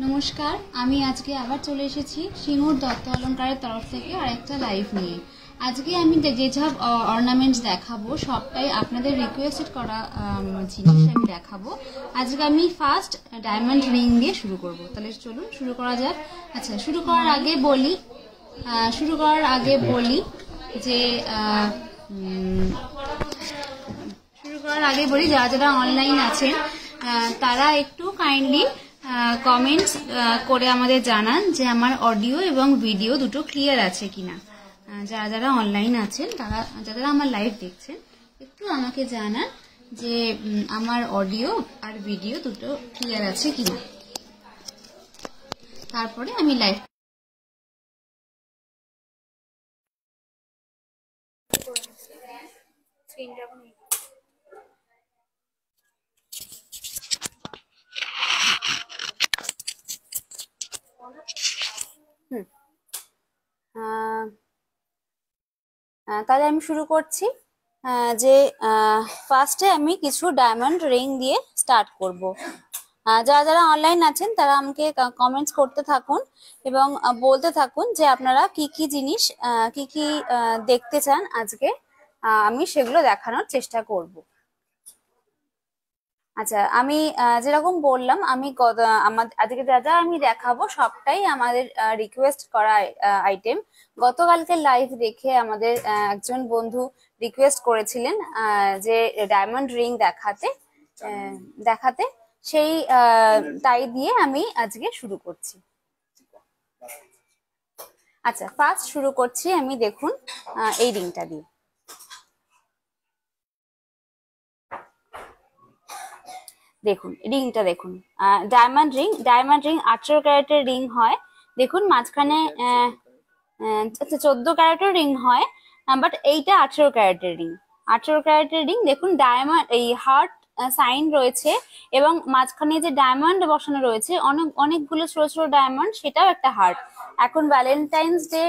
নমস্কার, আমি আজকে আবার চলে এসেছি সিঙ্গুর দত্ত অলঙ্কারের তরফ থেকে আরেকটা লাইভ নিয়ে। আজকে আমি যেসব অর্নামেন্টস দেখাবো সবটাই আপনাদের রিকোয়েস্টেড করা জিনিস আমি দেখাবো। আজকে আমি ফার্স্ট ডায়মন্ড রিং দিয়ে শুরু করব। তাহলে চলুন শুরু করা যাক। আচ্ছা, শুরু করার আগে বলি যারা যারা অনলাইন আছেন তারা একটু কাইন্ডলি কমেন্টস করে আমাদের জানান যে আমার অডিও এবং ভিডিও দুটো ক্লিয়ার আছে কিনা। যারা যারা অনলাইন আছেন তারা যারা আমার লাইভ দেখছেন একটু আমাকে জানান যে আমার অডিও আর ভিডিও দুটো ক্লিয়ার আছে কিনা, তারপরে আমি লাইভ তাহলে আমি শুরু করছি। যে ফার্স্টে আমি কিছু ডায়মন্ড রিং দিয়ে স্টার্ট করব। যারা যারা অনলাইন আছেন তারা আমাকে কমেন্টস করতে থাকুন এবং বলতে থাকুন যে আপনারা কি কি জিনিস কি কি দেখতে চান আজকে, আমি সেগুলো দেখানোর চেষ্টা করব। আচ্ছা, আমি যেরকম বললাম আমি আজকে যা যা আমি দেখাবো সবটাই আমাদের রিকোয়েস্ট করা আইটেম। গতকালকে লাইভ দেখে আমাদের একজন বন্ধু রিকোয়েস্ট করেছিলেন যে ডায়মন্ড রিং দেখাতে সেই তাই দিয়ে আমি আজকে শুরু করছি। আচ্ছা, ফার্স্ট শুরু করছি আমি, দেখুন এই রিংটা দিয়ে। দেখুন রিংটা দেখুন, ডায়মন্ড রিং 18 ক্যারেটের রিং হয়। দেখুন মাঝখানে 14 ক্যারেটের রিং হয়, বাট এইটা 18 ক্যারেটের রিং। 18 ক্যারেটের রিং দেখুন, ডায়মন্ড এই হার্ট সাইন রয়েছে এবং মাঝখানে যে ডায়মন্ড বসানো রয়েছে অনেকগুলো ছোট ছোট ডায়মন্ড, সেটাও একটা হার্ট। এখন ভ্যালেন্টাইন্স ডে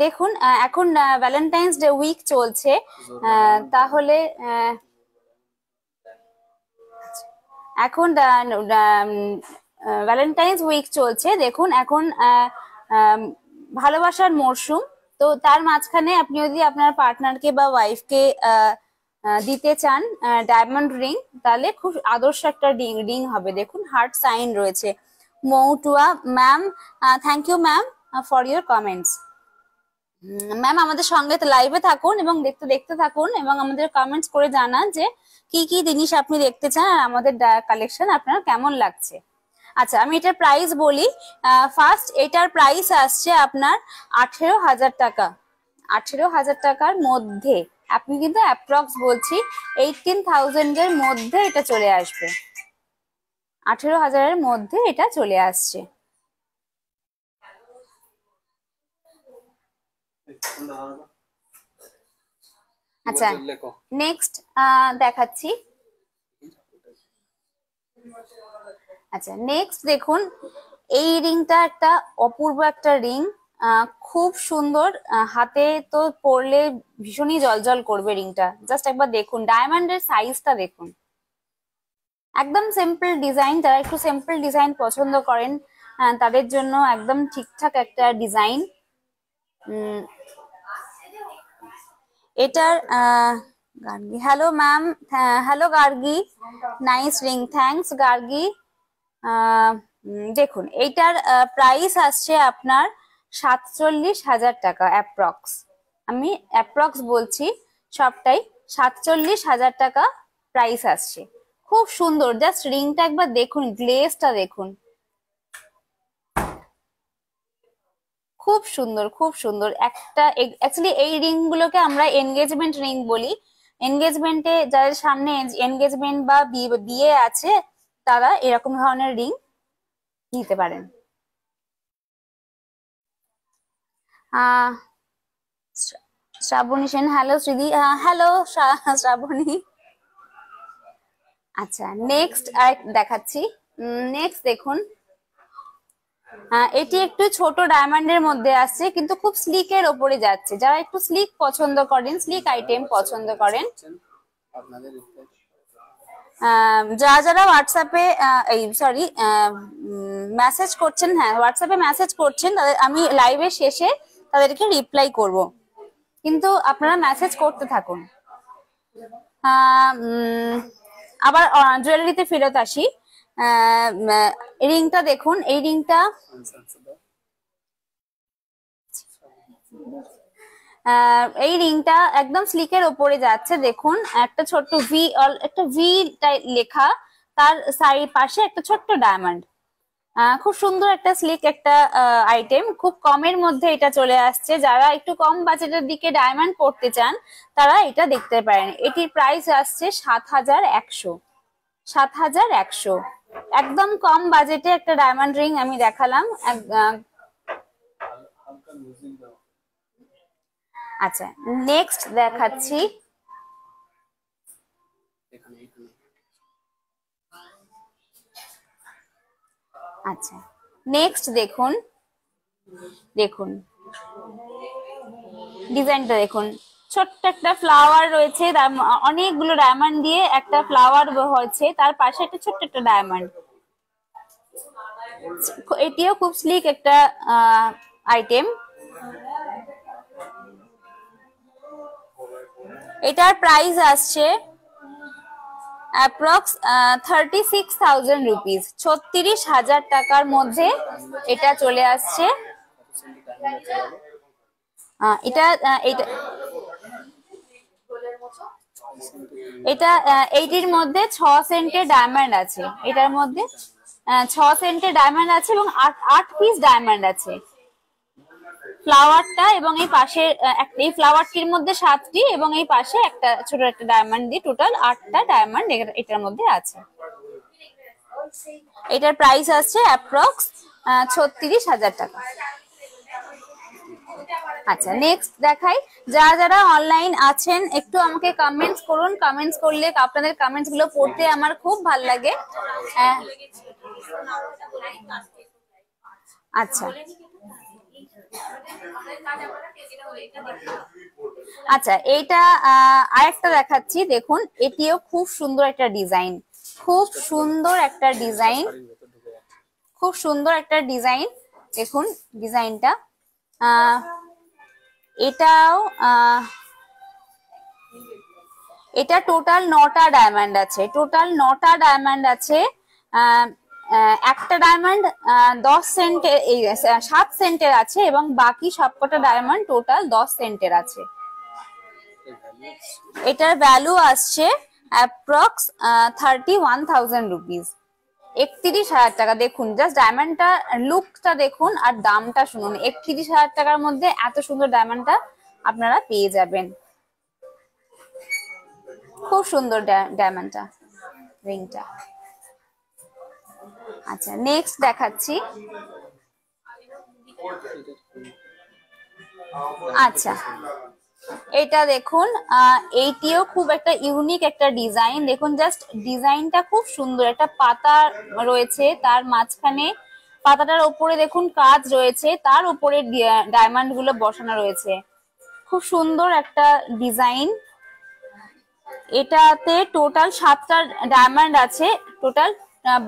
দেখুন এখন ভ্যালেন্টাইন্স ডে উইক চলছে, তাহলে এখন ভ্যালেন্টাইন্স উইক চলছে। দেখুন এখন ভালোবাসার মরশুম, তো তার মাঝখানে আপনি যদি আপনার পার্টনারকে বা ওয়াইফকে দিতে চান ডায়মন্ড রিং, তাহলে খুব আদর্শ একটা রিং হবে। দেখুন হার্ট সাইন রয়েছে। Moutua ma'am, thank you ma'am for your comments. Ma'am আমাদের সঙ্গে লাইভে থাকুন এবং দেখতে থাকুন এবং আমাদের কমেন্টস করে জানান যে কি কি জিনিস আপনি দেখতে চান আর আমাদের কালেকশন আপনার কেমন লাগছে। আচ্ছা, আমি এটার প্রাইস বলি। ফার্স্ট এটার প্রাইস আসছে আপনার 18,000 টাকা। 18,000 টাকার মধ্যে, আপনি কিন্তু অ্যাপ্রক্স বলছি 18,000 এর মধ্যে এটা চলে আসবে। 18,000 এর মধ্যে এটা চলে আসছে। আচ্ছা, নেক্সট দেখাচ্ছি। আচ্ছা, নেক্সট দেখুন এই রিংটা একটা অপূর্ব একটা রিং, খুব সুন্দর, হাতে তো পরলে ভীষণই জলজল করবে রিংটা। জাস্ট একবার দেখুন ডায়মন্ডের সাইজটা দেখুন, একদম সিম্পল ডিজাইন। যারা একটু সিম্পল ডিজাইন পছন্দ করেন তাদের জন্য একদম ঠিকঠাক একটা ডিজাইন। এটার Gargi, hello ma'am, hello Gargi, nice ring, thanks Gargi. দেখুন এইটার প্রাইস আসছে আপনার 47,000 টাকা অ্যাপ্রক্স। আমি অ্যাপ্রক্স বলছি, সবটাই 47,000 টাকা প্রাইস আসছে। খুব সুন্দর, জাস্ট রিংটা একবার দেখুন, গ্লেজটা দেখুন, খুব সুন্দর খুব সুন্দর একটা। অ্যাকচুয়ালি এই রিং গুলোকে আমরা এনগেজমেন্ট রিং বলি। এনগেজমেন্টে যাদের সামনে এনগেজমেন্ট বা বিয়ে আছে তারা এরকম ধরনের রিং নিতে পারেন। শ্রাবণী সেন, হ্যালো শ্রীদি, হ্যালো শ্রাবণী। আচ্ছা, নেক্সট দেখাচ্ছি। নেক্সট দেখুন এটি একটু ছোট ডায়মন্ডের মধ্যে আসছে, কিন্তু খুব স্লিকের ওপরে যাচ্ছে। যারা একটু স্লিক পছন্দ করেন, স্লিক আইটেম পছন্দ করেন, যারা যারা হোয়াটসঅ্যাপে এই সরি মেসেজ করছেন, হ্যাঁ হোয়াটসঅ্যাপে মেসেজ করছেন, তাদের আমি লাইভের শেষে তাদেরকে রিপ্লাই করব, কিন্তু আপনারা মেসেজ করতে থাকুন। আবার জুয়েলারিতে ফেরত আসি। রিংটা দেখুন, এই রিংটা এই রিংটা একদম স্লিকের ওপরে যাচ্ছে। দেখুন একটা ছোট্ট ভি, একটা ভি লেখা, তার সাইড পাশে একটা ছোট্ট ডায়মন্ড। খুব সুন্দর একটা স্লিক একটা আইটেম, খুব কমের মধ্যে এটা চলে আসছে। যারা একটু কম বাজেটের দিকে ডায়মন্ড পড়তে চান তারা এটা দেখতে পারেন। এটির প্রাইস আসছে ৭,১০০। ৭,১০০ একদম কম বাজেটে একটা ডায়মন্ড রিং আমি দেখালাম। আচ্ছা, নেক্সট দেখাচ্ছি। আচ্ছা, নেক্সট দেখুন, দেখুন ডিজাইনটা দেখুন, ছোট্ট একটা ফ্লাওয়ার রয়েছে, অনেকগুলো ডায়মন্ড দিয়ে একটা ফ্লাওয়ার হয়েছে, তার পাশে একটা ছোট্ট একটা ডায়মন্ড। এটিও খুব স্লিক একটা আইটেম। এটার প্রাইস আসছে অ্যাপ্রক্স 36,000 রুপিস, 36,000 টাকার মধ্যে এটা চলে আসছে। এটা এটা এটা এইটির মধ্যে 6 সেন্টের ডায়মন্ড আছে। এটার মধ্যে 6 সেন্টের ডায়মন্ড আছে এবং 8 পিস ডায়মন্ড আছে। ফ্লাওয়ারটা এবং এই পাশে এই ফ্লাওয়ারটির মধ্যে 7টি এবং এই পাশে একটা ছোট একটা ডায়মন্ড দিয়ে টোটাল 8টা ডায়মন্ড এটার মধ্যে আছে। এটার প্রাইস আছে অ্যাপ্রক্স 36,000 টাকা। আচ্ছা, নেক্সট দেখাই। যারা যারা অনলাইন আছেন একটু আমাকে কমেন্টস করুন, কমেন্টস করলে আপনাদের কমেন্টস গুলো পড়তে আমার খুব ভালো লাগে। আচ্ছা আচ্ছা, এইটা আরেকটা দেখাচ্ছি। দেখুন এটিও খুব সুন্দর একটা ডিজাইন, খুব সুন্দর একটা ডিজাইন, খুব সুন্দর একটা ডিজাইন। দেখুন ডিজাইনটা, এটাও এটা টোটাল 9টা ডায়মন্ড আছে, টোটাল 9টা ডায়মন্ড আছে। একটা ডায়মন্ড 10 সেন্টের 7 সেন্টের আছে এবং বাকি সবকটা ডায়মন্ড টোটাল 10 সেন্টের আছে। এটার ভ্যালু আসছে অ্যাপ্রক্স 31,000 রুপিস, 31,000 টাকা। দেখুন জাস্ট ডায়মন্ডটা লুকটা দেখুন আর দামটা শুনুন, 31,000 টাকার মধ্যে এত সুন্দর ডায়মন্ডটা আপনারা পেয়ে যাবেন। খুব সুন্দর ডায়মন্ডটা, রিংটা। আচ্ছা, নেক্সট দেখাচ্ছি। আচ্ছা, এটা দেখুন, এইটিও খুব একটা ইউনিক একটা ডিজাইন। দেখুন জাস্ট ডিজাইনটা খুব সুন্দর, একটা পাতা রয়েছে, তার মাঝখানে পাতাটার উপরে দেখুন কাজ রয়েছে, তার উপরে ডায়মন্ড গুলো বসানো রয়েছে। খুব সুন্দর একটা ডিজাইন। এটাতে টোটাল 7টা ডায়মন্ড আছে, টোটাল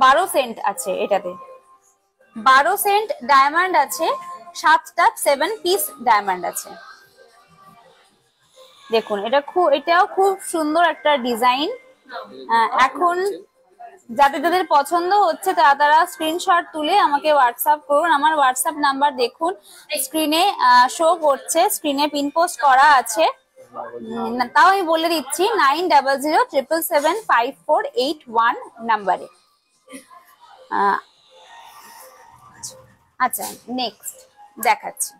12 সেন্ট আছে। এটাতে 12 সেন্ট ডায়মন্ড আছে, 7টা 7 পিস ডায়মন্ড আছে। দেখুন এটাও খুব সুন্দর একটা ডিজাইন। এখন যাদের যাদের পছন্দ হচ্ছে তারা স্ক্রিনশট তুলে আমাকে হোয়াটসঅ্যাপ করুন। আমার হোয়াটসঅ্যাপ নাম্বার দেখুন স্ক্রিনে শো করছে, স্ক্রিনে পিন পোস্ট করা আছে। তাও আমি বলে দিচ্ছি 9007775481 নাম্বারে। আচ্ছা, নেক্সট দেখাচ্ছি।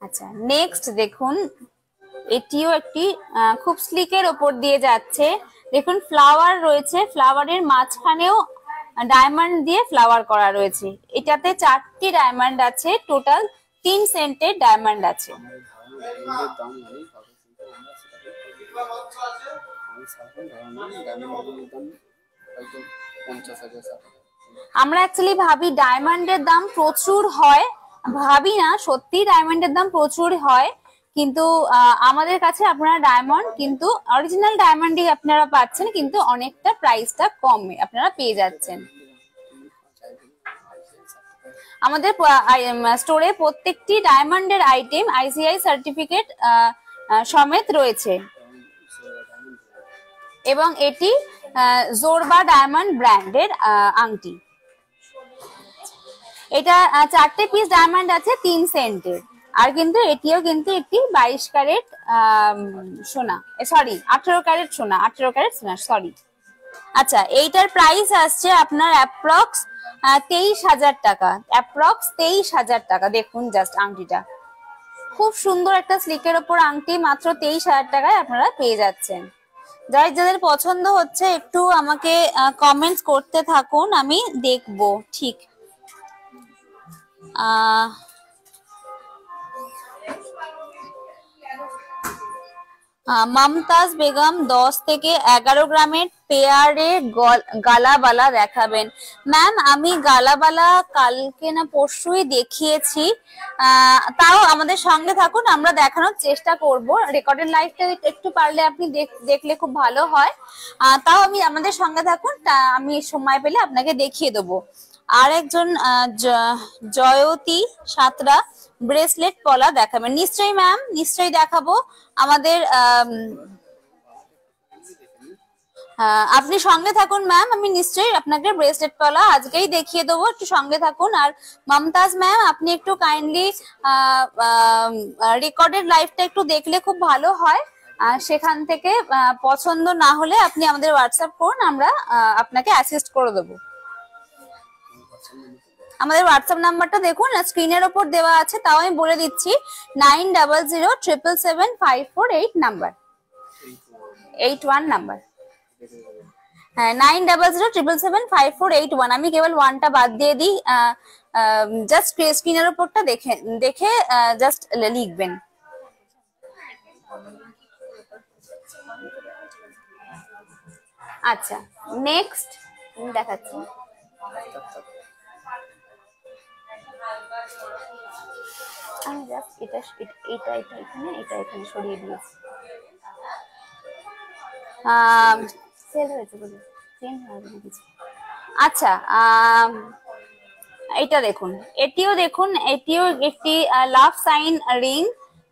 আচ্ছা, নেক্সট দেখুন, এটিও একটি খুব স্লিকের ওপর দিয়ে যাচ্ছে। দেখুন ফ্লাওয়ার রয়েছে, ফ্লাওয়ারের মাঝখানেও ডায়মন্ড দিয়ে ফ্লাওয়ার করা রয়েছে। এটাতে 4টি ডায়মন্ড আছে, টোটাল 3 সেন্টের ডায়মন্ড আছে। আমরা অ্যাকচুয়ালি ভাবি ডায়মন্ডের দাম প্রচুর হয়, ভাবি না, সত্যি ডায়মন্ডের দাম প্রচুর হয়, কিন্তু আমাদের কাছে আপনারা ডায়মন্ড কিন্তু অরিজিনাল ডায়মন্ডই আপনারা পাচ্ছেন, কিন্তু অনেকটা প্রাইসটা কমে আপনারা পেয়ে যাচ্ছেন। আমাদের স্টোরে প্রত্যেকটি ডায়মন্ডের আইটেম আইসিআই সার্টিফিকেট সমেত রয়েছে এবং এটি জোরবা ডায়মন্ড ব্র্যান্ডের আংটি। এটা 4টে পিস ডায়মন্ড আছে 3 সেন্টের, আর কিন্তু এটিও কিন্তু একটি 22 ক্যারেট সোনা, সরি 18 ক্যারেট সোনা, 18 ক্যারেট সোনা সরি। আচ্ছা, এইটার প্রাইস আসছে আপনার অ্যাপ্রক্স 23,000 টাকা, অ্যাপ্রক্স 23,000 টাকা। দেখুন জাস্ট আংটিটা খুব সুন্দর একটা স্লিকের ওপর আংটি, মাত্র 23,000 টাকায় আপনারা পেয়ে যাচ্ছেন। যাদের পছন্দ হচ্ছে একটু আমাকে কমেন্টস করতে থাকুন, আমি দেখব। ঠিক মমতাজ বেগম 10 থেকে 11 গ্রামের পেয়ারে গালাবালা দেখাবেন। ম্যাম আমি গালাবালা কালকে না পরশুই দেখিয়েছি, তাও আমাদের সঙ্গে থাকুন, আমরা দেখানোর চেষ্টা করব। রেকর্ডেড লাইভটা একটু পারলে আপনি দেখলে খুব ভালো হয়, তাও আমি আমাদের সঙ্গে থাকুন, আমি সময় পেলে আপনাকে দেখিয়ে দেবো। আর একজন জয়তী সাঁতরা ব্রেসলেট পলা দেখাবেন। নিশ্চয়ই ম্যাম, নিশ্চয়ই দেখাবো। আমাদের আপনি সঙ্গে থাকুন ম্যাম, আমি নিশ্চয়ই আপনাকে ব্রেসলেট পলা আজকেই দেখিয়ে দেবো, একটু সঙ্গে থাকুন। আর মমতাজ ম্যাম আপনি একটু কাইন্ডলি রেকর্ডেড লাইভটা একটু দেখলে খুব ভালো হয়, সেখান থেকে পছন্দ না হলে আপনি আমাদের হোয়াটসঅ্যাপ করুন, আমরা আপনাকে অ্যাসিস্ট করে দেবো। আমাদের হোয়াটসঅ্যাপ নাম্বারটা দেখুন স্ক্রিনের ওপর দেওয়া আছে, তাও আমি বলে দিচ্ছি 9007775548 নাম্বার, 81 নাম্বার। হ্যাঁ 9007775548। আমি কেবল 1টা বাদ দিয়ে দিই, জাস্ট স্ক্রিনের ওপরটা দেখে জাস্ট লিখবেন। আচ্ছা নেক্সট দেখাচ্ছি। আমি জাস্ট এটা এখানে সরিয়ে দিয়েছি। সেল হয়েছে বলে চেঞ্জ হবে না কিছু। আচ্ছা এটা দেখুন, এটিও দেখুন, এটিও একটি লাভ সাইন রিং।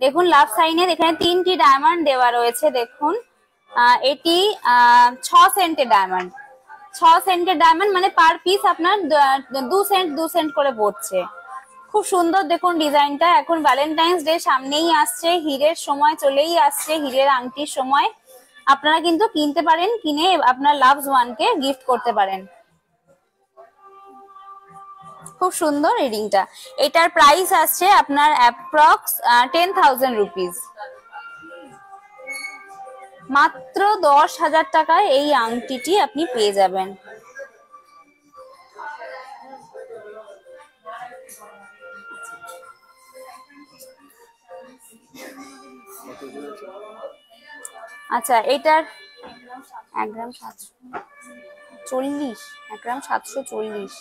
দেখুন লাভ সাইনের এখানে 3টি ডায়মন্ড দেওয়া রয়েছে। দেখুন এটি 6 সেন্টের ডায়মন্ড, 6 সেন্টের ডায়মন্ড, মানে পার পিস আপনার 2 সেন্ট করে পড়ছে। খুব সুন্দর দেখুন ডিজাইনটা। এখন ভ্যালেন্টাইন্স ডে সামনেই আসছে, হিরের সময় চলেই আসছে, হিরের আংটির সময়। আপনারা কিন্তু কিনতে পারেন, কিনে আপনার লাভস ওয়ানকে গিফট করতে পারেন। খুব সুন্দর এই রিংটা। এটার প্রাইস আসছে আপনার অ্যাপ্রক্স 10,000 রুপিস। মাত্র 10,000 টাকায় এই আংটিটি আপনি পেয়ে যাবেন। আচ্ছা এটার 1 গ্রাম 740, 1 গ্রাম 740।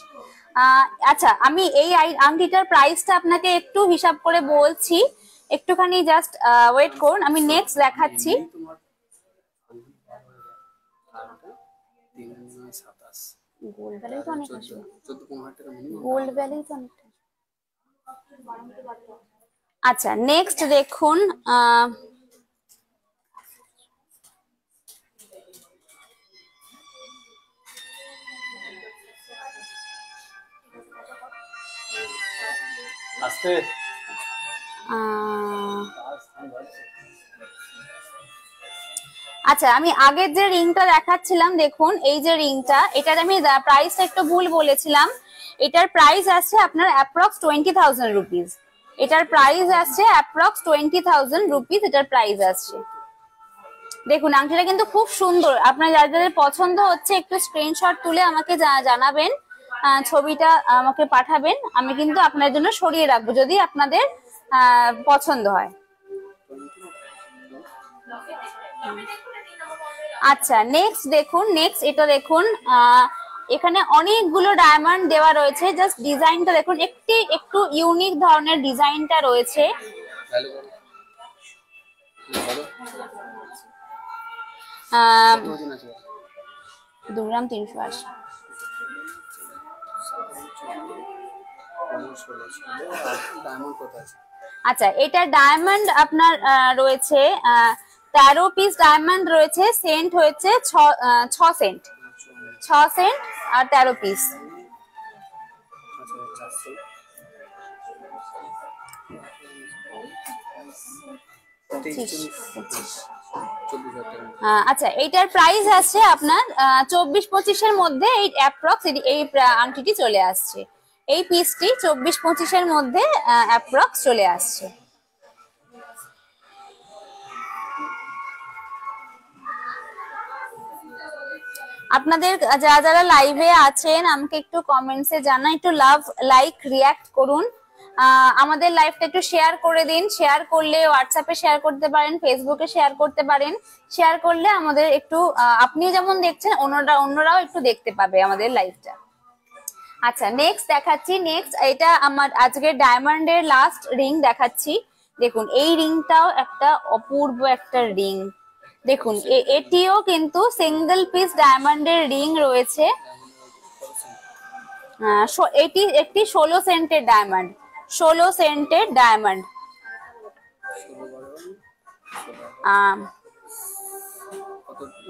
আচ্ছা আমি এই আংটিটার প্রাইসটা আপনাকে একটু হিসাব করে বলছি, একটুখানি জাস্ট ওয়েট করুন, আমি নেক্সট দেখাচ্ছি। গোল্ড ভ্যালি তো অনেক আসবে, গোল্ড ভ্যালি তো অনেক। আচ্ছা নেক্সট দেখুন, আচ্ছা আমি আগের যে রিংটা দেখাচ্ছিলাম, দেখুন এই যে রিংটা, এটার আমি প্রাইসটা একটু ভুল বলেছিলাম। এটার প্রাইস আছে আপনার অ্যাপ্রক্স 20,000 রুপিস। এটার প্রাইস আছে অ্যাপ্রক্স 20,000 রুপিস, এটার প্রাইস আছে। দেখুন আংটিটা কিন্তু খুব সুন্দর। আপনার যাদের পছন্দ হচ্ছে একটু স্ক্রিনশট তুলে আমাকে জানাবেন, ছবিটা আমাকে পাঠাবেন, আমি কিন্তু আপনার জন্য সরিয়ে রাখবো যদি আপনাদের পছন্দ হয়। আচ্ছা নেক্সট দেখুন, নেক্সট এটা দেখুন, এখানে অনেকগুলো ডায়মন্ড দেওয়া রয়েছে, জাস্ট ডিজাইনটা দেখুন, একটু ইউনিক ধরনের ডিজাইনটা রয়েছে। 2 গ্রাম 380। আচ্ছা, এটা ডায়মন্ড আপনার রয়েছে 13 পিস ডায়মন্ড রয়েছে, সেন্ট হয়েছে 6 সেন্ট, 6 সেন্ট আর 13 পিস। আচ্ছা, এইটার প্রাইস আছে আপনার 24-25 মধ্যে। এই অ্যাপ্রক্স এই আংটিটি চলে আসছে, এই পিসটি 24-25 মধ্যে অ্যাপ্রক্স চলে আসছে। আপনাদের যারা লাইভে আছেন আমাকে একটু কমেন্টসে জানান, একটু লাভ, লাইক, রিয়াক্ট করুন। আমাদের লাইভটা একটু শেয়ার করে দিন। শেয়ার করলে হোয়াটসঅ্যাপে শেয়ার করতে পারেন, ফেসবুকে শেয়ার করতে পারেন। শেয়ার করলে আমাদের একটু আপনি যেমন দেখছেন অন্যরাও একটু দেখতে পাবে আমাদের লাইভটা। আচ্ছা, নেক্সট দেখাচ্ছি। নেক্সট এটা আমার আজকের ডায়মন্ডের লাস্ট রিং দেখাচ্ছি। দেখুন, এই রিংটাও একটা অপূর্ব একটা রিং। দেখুন, এটিও কিন্তু সিঙ্গেল পিস ডায়মন্ডের রিং রয়েছে। এটি একটি 16 সেন্টের ডায়মন্ড, 16 সেন্টের ডায়মন্ড।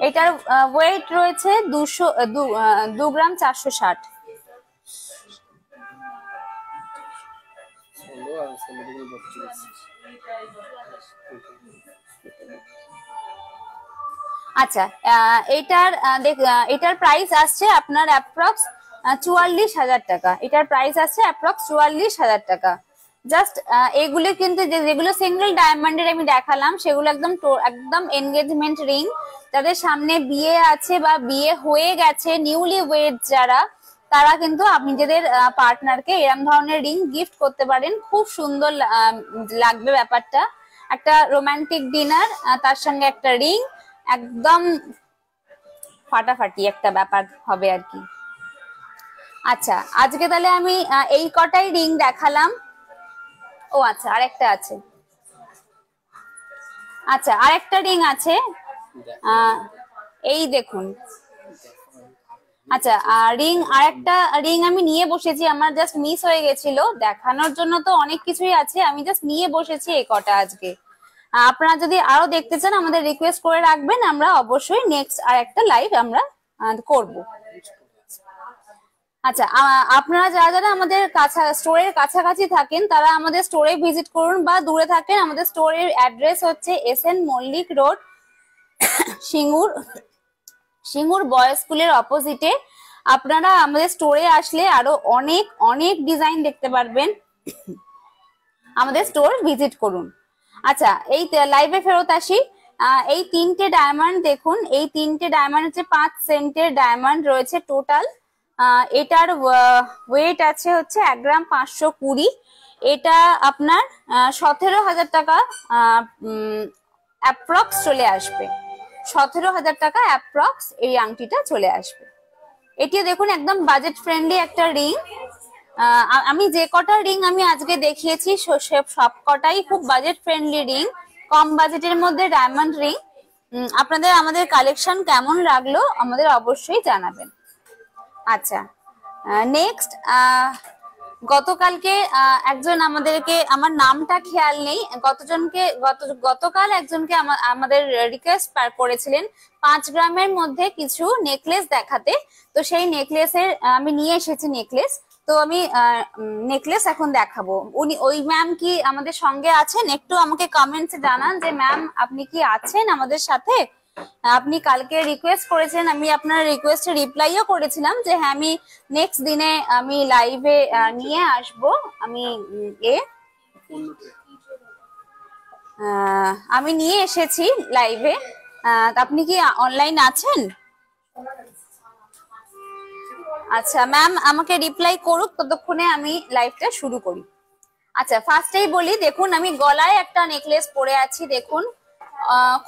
এটার ওয়েট রয়েছে 2 গ্রাম 460। আচ্ছা, এটার প্রাইস আসছে আপনার অ্যাপ্রক্স 44,000 টাকা। এটার প্রাইস আসছে অ্যাপ্রক্স 44,000 টাকা। জাস্ট এগুলো কিন্তু যেগুলো সিঙ্গেল ডায়মন্ডের আমি দেখালাম সেগুলো একদম এনগেজমেন্ট রিং। যাদের সামনে বিয়ে আছে বা বিয়ে হয়ে গেছে, নিউলি ওয়েড যারা, তারা কিন্তু নিজেদের পার্টনারকে এরকম ধরনের রিং গিফট করতে পারেন। খুব সুন্দর লাগবে ব্যাপারটা, একটা রোমান্টিক ডিনার, তার সঙ্গে একটা রিং, একদম ফাটাফাটি একটা ব্যাপার হবে আর কি। আচ্ছা, আজকে তাহলে আমি এই কটাই রিং দেখালাম। ও আচ্ছা, আরেকটা আছে। আচ্ছা, আরেকটা রিং আছে, এই দেখুন। আচ্ছা, আরেকটা রিং আমি নিয়ে বসেছি, আমার জাস্ট মিস হয়ে গেছিল। দেখানোর জন্য তো অনেক কিছুই আছে, আমি জাস্ট নিয়ে বসেছি এই কটা আজকে। আপনারা যদি আরো দেখতে চান আমাদের রিকোয়েস্ট করে রাখবেন, আমরা অবশ্যই নেক্সট আরেকটা লাইভ আমরা করব। আচ্ছা, আপনারা যারা আমাদের স্টোরের কাছাকাছি থাকেন তারা আমাদের স্টোরে ভিজিট করুন, বা দূরে থাকেন আমাদের স্টোরের অ্যাড্রেস হচ্ছে SN Mallick road, Singur boys স্কুলের অপোজিটে। আপনারা আমাদের স্টোরে আসলে আরো অনেক অনেক ডিজাইন দেখতে পারবেন। আমাদের স্টোর ভিজিট করুন। আচ্ছা, এই লাইভে ফেরত আসি। এই 3টে ডায়মন্ড দেখুন, এই 3টে ডায়মন্ড হচ্ছে 5 সেন্টের ডায়মন্ড রয়েছে টোটাল। এটার ওয়েট আছে হচ্ছে 1 গ্রাম 520। এটা আপনার 17,000 টাকা অ্যাপ্রক্স চলে আসবে। 17,000 টাকা অ্যাপ্রক্স এই আংটিটা চলে আসবে। এটিও দেখুন একদম বাজেট ফ্রেন্ডলি একটা রিং। আমি যে কটা রিং আমি আজকে দেখিয়েছি সব কটাই খুব বাজেট ফ্রেন্ডলি রিং, কম বাজেটের মধ্যে ডায়মন্ড রিং। আপনাদের আমাদের কালেকশন কেমন লাগলো আমাদের অবশ্যই জানাবেন। আচ্ছা, নেক্সট গতকালকে একজন আমাদেরকে, আমার নামটা খেয়াল নেই, গতকাল একজনকে আমাদের রিকোয়েস্ট করেছিলেন 5 গ্রামের মধ্যে কিছু নেকলেস দেখাতে। তো সেই নেকলেসের আমি নিয়ে এসেছি নেকলেস। তো আমি নেকলেস এখন দেখাবো। ওই ম্যাম কি আমাদের সঙ্গে আছেন? একটু আমাকে কমেন্টসে জানান যে ম্যাম আপনি কি আছেন আমাদের সাথে। আপনি কালকে রিকোয়েস্ট করেছেন, আমি আপনার রিকোয়েস্টে রিপ্লাইও করেছিলাম যে হ্যাঁ আমি নেক্সট দিনে আমি লাইভে নিয়ে আসব। আমি নিয়ে এসেছি লাইভে। আপনি কি অনলাইন আছেন? আচ্ছা ম্যাম আমাকে রিপ্লাই করুক, ততক্ষণে আমি লাইভটা শুরু করি। আচ্ছা, ফার্স্টেই বলি, দেখুন আমি গলায় একটা নেকলেস পরে আছি। দেখুন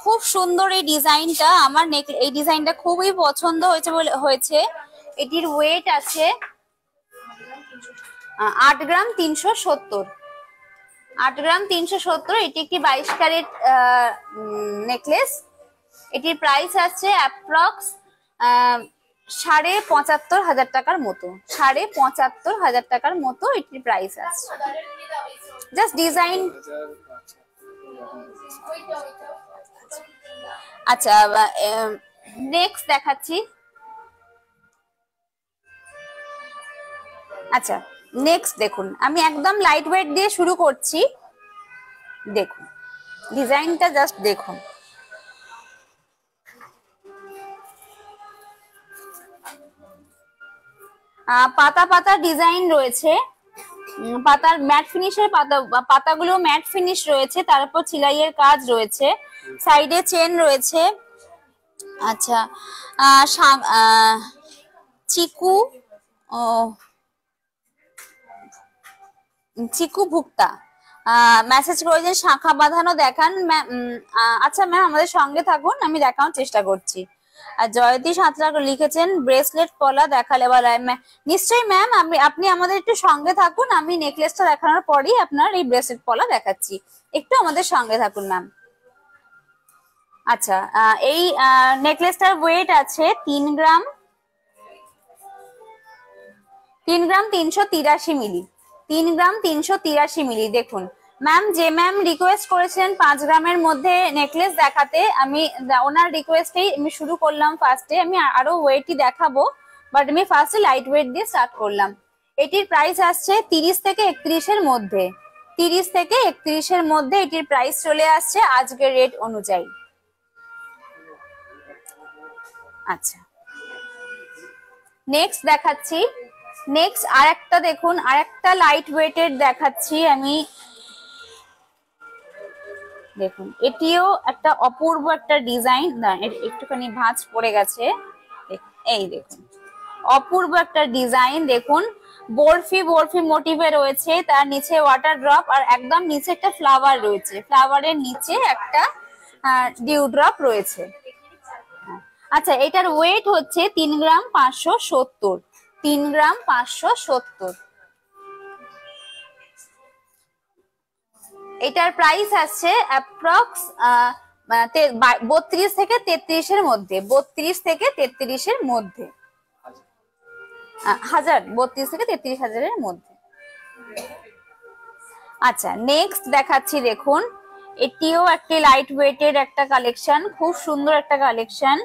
খুব সুন্দর এই ডিজাইনটা, আমার এই ডিজাইনটা খুবই পছন্দ হয়েছে। এটির ওয়েট আছে 8 গ্রাম 370। 8 গ্রাম 370। এটি একটি 22 ক্যারেট নেকলেস। এটির প্রাইস আছে অ্যাপ্রক্স 75,500 টাকার মতো। 75,500 টাকার মতো এটির প্রাইস আছে। Just design. আচ্ছা, নেক্সট দেখাচ্ছি। আচ্ছা, নেক্সট দেখুন, আমি একদম লাইট ওয়েট দিয়ে শুরু করছি। দেখুন ডিজাইনটা, জাস্ট দেখুন। পাতা পাতা ডিজাইন রয়েছে, পাতার ম্যাট ফিনিশের পাতাগুলো ম্যাট ফিনিশ রয়েছে, তার উপর সেলাইয়ের কাজ রয়েছে, সাইডে চেন রয়েছে। আচ্ছা, চিকু চিকু ভুক্তা মেসেজ করেছেন শাখা বাঁধানো দেখান। আচ্ছা ম্যাম, আমাদের সঙ্গে থাকুন, আমি দেখানোর চেষ্টা করছি। আর জয়তী সাঁতরা লিখেছেন ব্রেসলেট পলা দেখালে বলা। নিশ্চয়ই ম্যাম, আপনি আমাদের একটু সঙ্গে থাকুন, আমি নেকলেসটা দেখানোর পরই আপনার এই ব্রেসলেট পলা দেখাচ্ছি। একটু আমাদের সঙ্গে থাকুন ম্যাম। আচ্ছা, এই নেকলেসটার ওয়েট আছে 3 গ্রাম 383 মিলি। 3 গ্রাম 383 মিলি। দেখুন ম্যাম, যে ম্যাম রিকোয়েস্ট করেছেন 5 গ্রামের মধ্যে নেকলেস দেখাতে, আমি ওনার রিকোয়েস্টেই আমি শুরু করলাম। ফার্স্টে আমি আরো ওয়েটই দেখাবো, বাট আমি ফার্স্টে লাইট ওয়েট দিয়ে স্টার্ট করলাম। এটির প্রাইস আসছে 30 থেকে 31 এর মধ্যে। 30 থেকে 31 এর মধ্যে এটির প্রাইস চলে আসছে আজকের রেট অনুযায়ী। আচ্ছা, নেক্সট দেখাচ্ছি। নেক্সট আরেকটা দেখুন, আরেকটা লাইট ওয়েটের দেখাচ্ছি আমি। দেখুন এটিও একটা অপূর্ব একটা ডিজাইন। একটুখানি ভাঁজ পড়ে গেছে, এই দেখুন অপূর্ব একটা ডিজাইন। দেখুন বরফি বরফি মোটিভে রয়েছে, তার নিচে ওয়াটার ড্রপ, আর একদম নিচে একটা ফ্লাওয়ার রয়েছে, ফ্লাওয়ারের নিচে একটা ডিউ ড্রপ রয়েছে। আচ্ছা, এটার ওয়েট হচ্ছে 3 গ্রাম 570। 3 গ্রাম 570। এটার প্রাইস আসছে অ্যাপ্রক্স 32 থেকে 33 এর মধ্যে। 32 থেকে 33 এর মধ্যে, 32 থেকে 33 হাজারের মধ্যে। আচ্ছা, নেক্সট দেখাচ্ছি। দেখুন এটিও একটি লাইট ওয়েটের একটা কালেকশন, খুব সুন্দর একটা কালেকশন।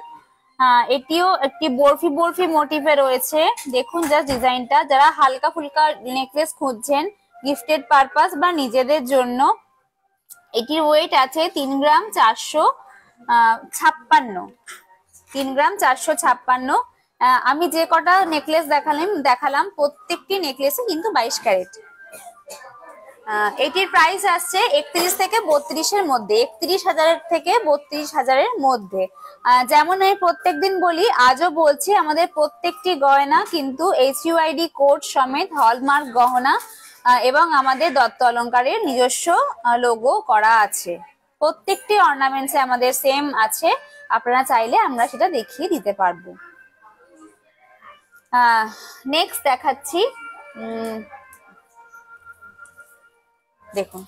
এটিও একটি বরফি বরফি মোটিভে রয়েছে। দেখুন জাস্ট ডিজাইনটা, যারা হালকা ফুলকা নেকলেস খুঁজছেন গিফটেড পারপাস বা নিজেদের জন্য, এটির ওয়েট আছে 3 গ্রাম 456। 3 গ্রাম 456। আমি যে কটা নেকলেস দেখালাম প্রত্যেকটি নেকলেসে কিন্তু 22 ক্যারেট। এটির প্রাইস আসছে 31 থেকে 32 এর মধ্যে। 31,000 থেকে 32,000 মধ্যে। যেমন আমি প্রত্যেকদিন বলি, আজও বলছি, আমাদের প্রত্যেকটি গয়না কিন্তু HUID কোড সমেত হলমার্ক গহনা এবং আমাদের দত্ত অলংকারের নিজস্ব লোগো করা আছে। প্রত্যেকটি অর্নামেন্টসে আমাদের সেম আছে, আপনারা চাইলে আমরা সেটা দেখিয়ে দিতে পারবো। নেক্সট দেখাচ্ছি। দেখুন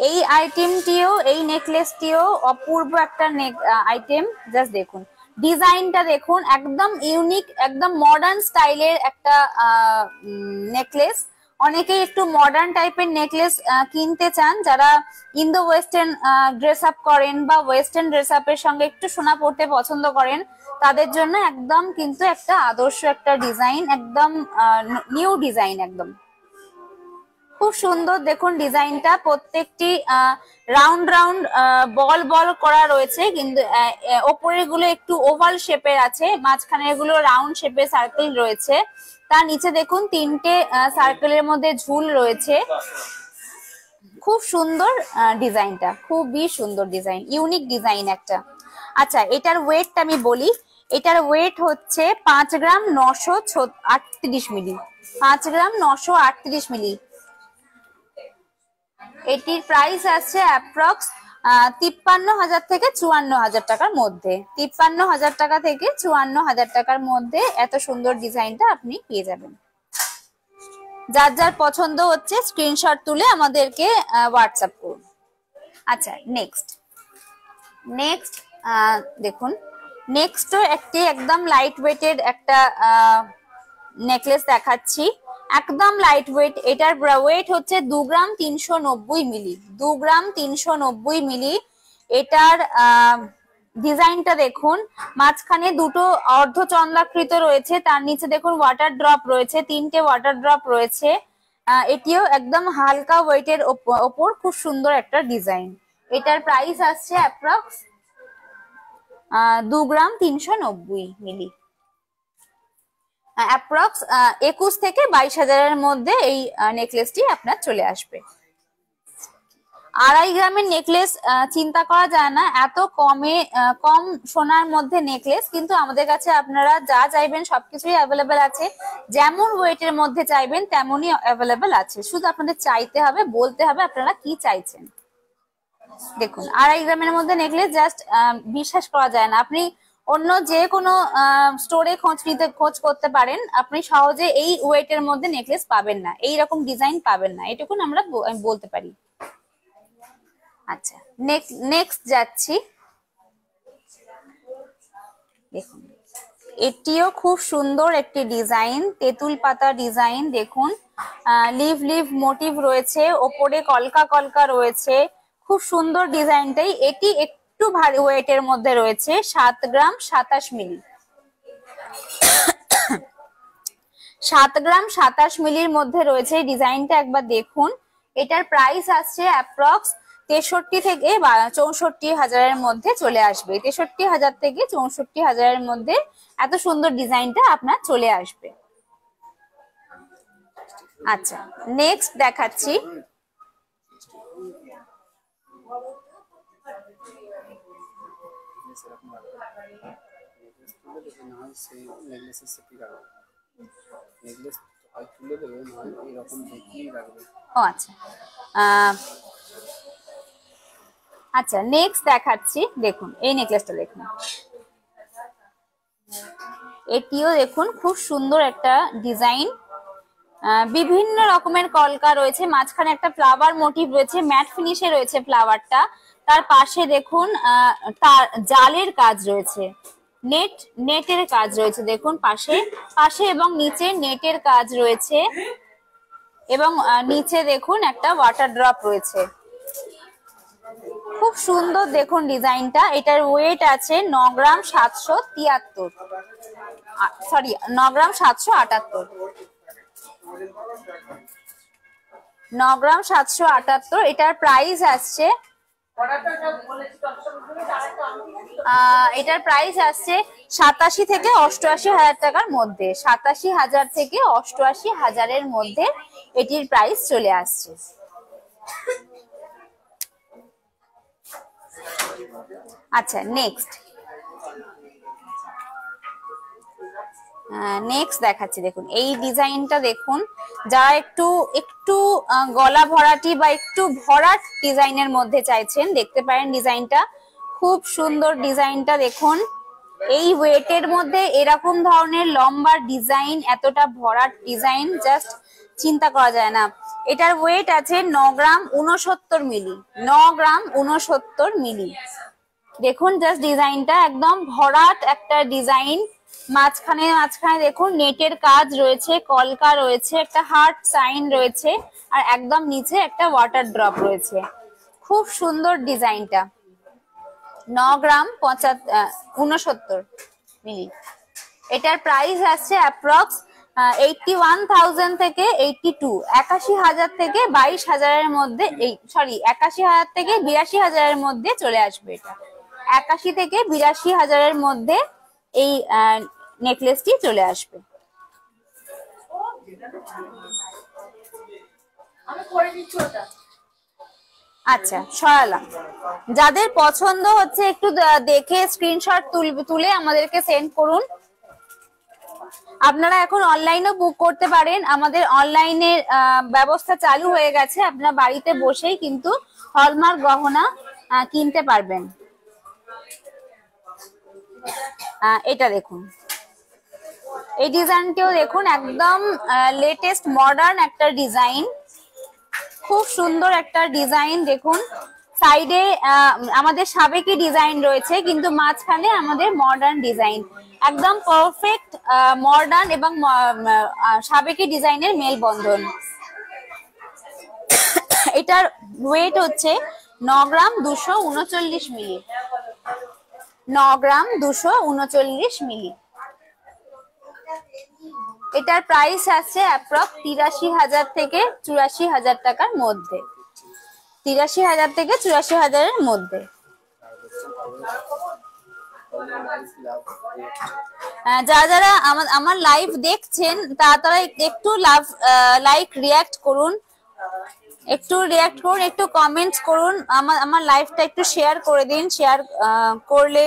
এই আইটেমটিও, এই নেকলেসটিও অপূর্ব একটা আইটেম। জাস্ট দেখুন ডিজাইনটা, দেখুন একদম ইউনিক, একদম মডার্ন স্টাইলের একটা নেকলেস। অনেকেই একটু মডার্ন টাইপের নেকলেস কিনতে চান, যারা ইন্দো ওয়েস্টার্ন ড্রেস আপ করেন বা ওয়েস্টার্ন ড্রেস আপের সঙ্গে একটু সোনা পরতে পছন্দ করেন, তাদের জন্য একদম কিন্তু একটা আদর্শ একটা ডিজাইন, একদম নিউ ডিজাইন, একদম খুব সুন্দর। দেখুন ডিজাইনটা, প্রত্যেকটি রাউন্ড রাউন্ড বল বল করা রয়েছে, কিন্তু ওপরের গুলো একটু ওভাল শেপের আছে, মাঝখানের গুলো রাউন্ড শেপের সার্কেল রয়েছে। তার নিচে দেখুন 3টে সার্কেলের মধ্যে ঝুল রয়েছে। খুব সুন্দর ডিজাইনটা, খুবই সুন্দর ডিজাইন, ইউনিক ডিজাইন একটা। আচ্ছা, এটার ওয়েটটা আমি বলি। এটার ওয়েট হচ্ছে 5 গ্রাম 938 মিলি। 5 গ্রাম 938 মিলি। এটির প্রাইস আছে অ্যাপ্রক্স 53,000 থেকে 54,000 টাকার মধ্যে, 53,000 টাকা থেকে 54,000 টাকার মধ্যে এত সুন্দর ডিজাইনটা আপনি পেয়ে যাবেন। যার যার পছন্দ হচ্ছে স্ক্রিনশট তুলে আমাদেরকে হোয়াটসঅ্যাপ করুন। আচ্ছা, নেক্সট দেখুন, নেক্সট একটি একদম লাইট ওয়েটের একটা নেকলেস দেখাচ্ছি, একদম লাইট ওয়েট। এটার ওয়েট হচ্ছে 2 গ্রাম 390 মিলি, 2 গ্রাম 390 মিলি। এটার ডিজাইনটা দেখুন, মাঝখানে দুটো অর্ধচন্দ্রাকৃত রয়েছে, তার নিচে দেখুন ওয়াটার ড্রপ রয়েছে, 3টে ওয়াটার ড্রপ রয়েছে। এটিও একদম হালকা ওয়েটের ওপর খুব সুন্দর একটা ডিজাইন। এটার প্রাইস আসছে অ্যাপ্রক্স 2 গ্রাম 390 মিলি, অ্যাপ্রক্স 21 থেকে 22,000-এর মধ্যে এই নেকলেসটি আপনার চলে আসবে। 2.5 গ্রামের নেকলেস চিন্তা করা যায় না, এত কম সোনার মধ্যে নেকলেস, কিন্তু আমাদের কাছে আপনারা যা চাইবেন সবকিছুই অ্যাভেলেবেল আছে। যেমন ওয়েটের মধ্যে চাইবেন তেমনই অ্যাভেলেবেল আছে, শুধু আপনাদের চাইতে হবে, বলতে হবে আপনারা কি চাইছেন। দেখুন 2.5 গ্রামের মধ্যে নেকলেস, জাস্ট বিশ্বাস করা যায় না। আপনি অন্য যে কোনো স্টোরে খোঁজ করতে পারেন, আপনি সহজে এই ওয়েটের মধ্যে নেকলেস পাবেন না, এই রকম ডিজাইন পাবেন না, এটুকুন আমরা বলতে পারি। আচ্ছা, নেক্সট যাচ্ছি। দেখুন এটিও খুব সুন্দর একটি ডিজাইন, তেঁতুল পাতা ডিজাইন। দেখুন লিভ মোটিভ রয়েছে, ওপরে কলকা কলকা রয়েছে, খুব সুন্দর ডিজাইনটাই। এটি একটু ভারী ওয়েটের মধ্যে রয়েছে, 7 গ্রাম 27 মিলি, 7 গ্রাম 27 মিলির মধ্যে রয়েছে ডিজাইনটা, একবার দেখুন। এটার প্রাইস আসছে অ্যাপ্রক্স 63 থেকে 64,000-এর মধ্যে চলে আসবে, 63,000 থেকে 64,000-এর মধ্যে এত সুন্দর ডিজাইনটা আপনার চলে আসবে। আচ্ছা, নেক্সট দেখাচ্ছি। আচ্ছা, নেক্সট দেখাচ্ছি। দেখুন এই নেকলেসটা দেখুন, এটিও দেখুন খুব সুন্দর একটা ডিজাইন, বিভিন্ন রকমের কলকা রয়েছে, মাঝখানে একটা ফ্লাওয়ার মোটিভ রয়েছে, ম্যাট ফিনিশে রয়েছে ফ্লাওয়ারটা। তার পাশে দেখুন তার জালের কাজ রয়েছে, নেটের কাজ রয়েছে। দেখুন পাশে এবং নিচে নেটের কাজ রয়েছে, এবং নিচে দেখুন একটা ওয়াটার ড্রপ রয়েছে। খুব সুন্দর দেখুন ডিজাইনটা। এটার ওয়েট আছে 9 গ্রাম 773, সরি 9 গ্রাম 778, 9 গ্রাম 778। এটার প্রাইস আসছে 87 থেকে 88,000 টাকার মধ্যে, 87,000 থেকে 88,000-এর মধ্যে এটির প্রাইস চলে আসছে। আচ্ছা, নেক্সট দেখাচ্ছি। দেখুন এই ডিজাইনটা দেখুন, যারা একটু গলা ভরাটি বা একটু ভরাট ডিজাইনের মধ্যে চাইছেন, দেখতে পারেন ডিজাইনটা খুব সুন্দর। ডিজাইনটা দেখুন, এই ওয়েটের মধ্যে এরকম ধরনের লম্বা ডিজাইন, এতটা ভরাট ডিজাইন জাস্ট চিন্তা করা যায় না। এটার ওয়েট আছে 9 গ্রাম 69 মিলি, 9 গ্রাম 69 মিলি। দেখুন জাস্ট ডিজাইনটা একদম ভরাট একটা ডিজাইন, মাঝখানে দেখুন নেটের কাজ রয়েছে, কলকা রয়েছে, একটা হার্ট সাইন রয়েছে, আর একদম নিচে একটা ওয়াটার ড্রপ রয়েছে। খুব সুন্দর ডিজাইনটা, 9 গ্রাম 69 মিলি। এটার প্রাইস আসছে অ্যাপ্রক্স 81,000 থেকে 81,000 থেকে 22,000-এর মধ্যে, 81,000 থেকে 82,000-এর মধ্যে চলে আসবে। এটা 81 থেকে 82,000-এর মধ্যে এই নেকলেসটি চলে আসবে। আচ্ছা, সরালাম। যাদের পছন্দ হচ্ছে একটু দেখে স্ক্রিনশট তুলে আমাদেরকে সেন্ড করুন। আপনারা এখন অনলাইনেও বুক করতে পারেন, আমাদের অনলাইনের ব্যবস্থা চালু হয়ে গেছে। আপনারা বাড়িতে বসেই কিন্তু হলমার্ক গহনা কিনতে পারবেন। এটা দেখুন, এই ডিজাইনটিও দেখুন, একদম লেটেস্ট মডার্ন একটা ডিজাইন, খুব সুন্দর একটা ডিজাইন। দেখুন সাইডে আমাদের সাবেকি ডিজাইন রয়েছে, কিন্তু মাঝখানে আমাদের মডার্ন ডিজাইন, একদম পারফেক্ট মডার্ন এবং সাবেকি ডিজাইনের মেলবন্ধন। এটার ওয়েট হচ্ছে 9 গ্রাম 239 মিলি, 9 গ্রাম 239 মিলি। এটার প্রাইস আছে অ্যাপ্রক্স 83,000 থেকে 84,000 টাকার মধ্যে, 83,000 থেকে 84,000-এর মধ্যে। যারা যারা আমার লাইভ দেখছেন তারা একটু লাইক রিয়াক্ট করুন, একটু কমেন্টস করুন, আমার লাইভটা একটু শেয়ার করে দিন। শেয়ার করলে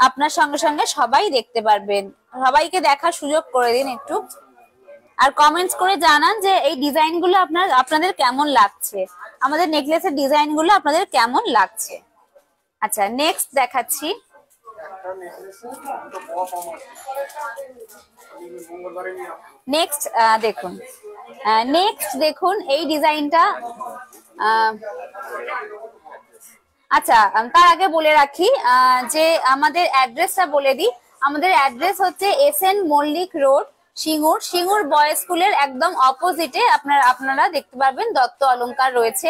আপনার সঙ্গে সঙ্গে সবাই দেখতে পারবেন, সবাইকে দেখার সুযোগ করে দিন একটু। আর কমেন্টস করে জানান যে এই ডিজাইনগুলো আপনাদের কেমন লাগছে, আমাদের নেকলেসের ডিজাইনগুলো আপনাদের কেমন লাগছে। আচ্ছা, নেক্সট দেখাচ্ছি। নেক্সট দেখুন এই ডিজাইনটা। আচ্ছা, তার আগে বলে রাখি যে আমাদের অ্যাড্রেসটা বলে দিই। আমাদের অ্যাড্রেস হচ্ছে SN Mallick road, Singur boys স্কুলের একদম অপোজিটে আপনারা দেখতে পারবেন দত্ত অলংকার রয়েছে।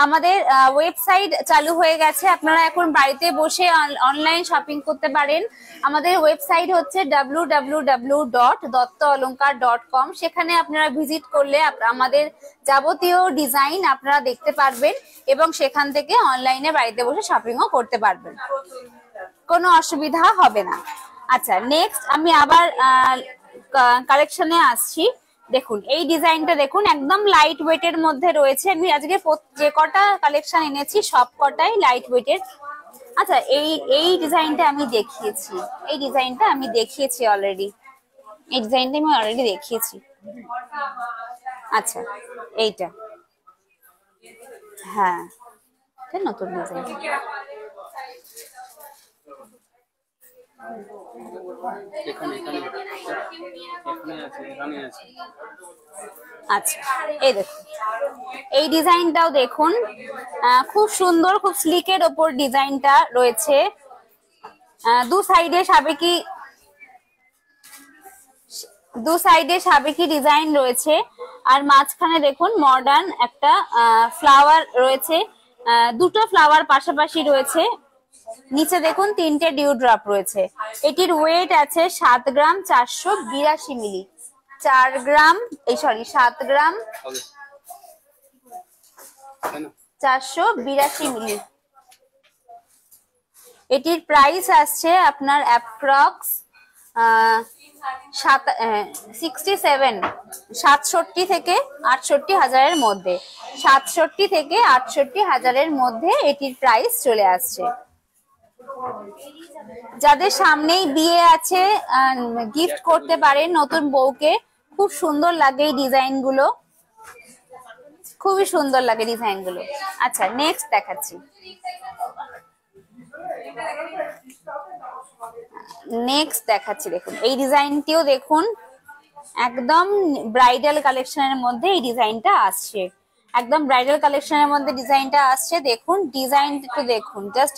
আমাদের ওয়েবসাইট চালু হয়ে গেছে, আপনারা এখন বাড়িতে বসে অনলাইন শপিং করতে পারেন। আমাদের ওয়েবসাইট হচ্ছে www.dottolongkar.com। সেখানে আপনারা ভিজিট করলে আমাদের যাবতীয় ডিজাইন আপনারা দেখতে পারবেন এবং সেখান থেকে অনলাইনে বাড়িতে বসে শপিংও করতে পারবেন, কোনো অসুবিধা হবে না। আচ্ছা, নেক্সট আমি আবার কালেকশনে আসছি। দেখুন এই ডিজাইনটা দেখুন, একদম লাইট ওয়েটের মধ্যে রয়েছে। আমি আজকে যে কটা কালেকশন এনেছি সব কটাই লাইট ওয়েটের। আচ্ছা, এই ডিজাইনটা আমি দেখিয়েছি, অলরেডি এই ডিজাইনটা আমি অলরেডি দেখিয়েছি। আচ্ছা, এইটা হ্যাঁ, নতুন ডিজাইন। আচ্ছা, এই দেখুন এই ডিজাইনটাও দেখুন, খুব সুন্দর, খুব স্লিকের ওপর ডিজাইনটা রয়েছে। দু সাইডে সাবেকি ডিজাইন রয়েছে, আর মাঝখানে দেখুন মডার্ন একটা ফ্লাওয়ার রয়েছে, দুটো ফ্লাওয়ার পাশাপাশি রয়েছে। নিচে দেখুন 3টে ডিউ ড্রপ রয়েছে। এটির ওয়েট আছে 7 গ্রাম 482 মিলি, 7 গ্রাম 482 মিলি। এটির প্রাইস আসছে আপনার অ্যাপ্রক্স 67 থেকে 68,000-এর মধ্যে, 67 থেকে 68,000-এর মধ্যে এটির প্রাইস চলে আসছে। যাদের সামনেই বিয়ে আছে গিফট করতে পারেন নতুন বউকে, খুব সুন্দর লাগে এই ডিজাইনগুলো, খুবই সুন্দর লাগে ডিজাইনগুলো। আচ্ছা, নেক্সট দেখাচ্ছি। দেখুন এই ডিজাইনটিও দেখুন, একদম ব্রাইডাল কালেকশনের মধ্যে এই ডিজাইনটা আসছে, একদম ব্রাইডাল কালেকশনের মধ্যে ডিজাইনটা আসছে। দেখুন ডিজাইনটা একটু দেখুন, জাস্ট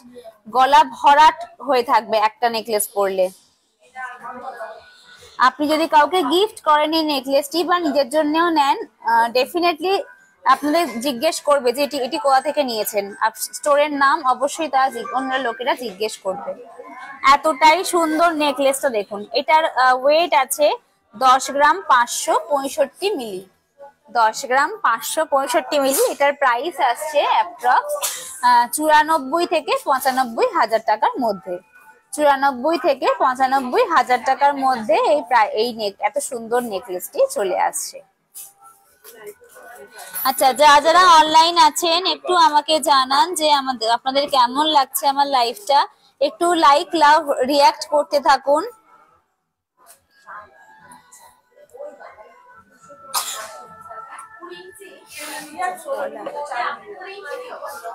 গলা ভরাট হয়ে থাকবে একটা নেকলেস পরলে। আপনি যদি কাউকে গিফট করেন এই নেকলেসটি বা নিজের জন্যও নেন, ডেফিনেটলি আপনাদের জিজ্ঞেস করবে যে এটি কোথা থেকে নিয়েছেন, স্টোরের নাম অবশ্যই অন্য লোকেরা জিজ্ঞেস করবে। এতটাই সুন্দর নেকলেসটা দেখুন। এটার ওয়েট আছে 10 গ্রাম 565 মিলি, 10 গ্রাম 565 মিলি। এটার প্রাইস আসছে অ্যাপ্রক্স 94 থেকে 95,000 টাকার মধ্যে, 94 থেকে 95,000 টাকার মধ্যে এই এত সুন্দর নেকলেসটি চলে আসছে। আচ্ছা, যারা অনলাইন আছেন একটু আমাকে জানান যে আপনাদের কেমন লাগছে আমার লাইভটা, একটু লাইক লাভ রিয়াক্ট করতে থাকুন।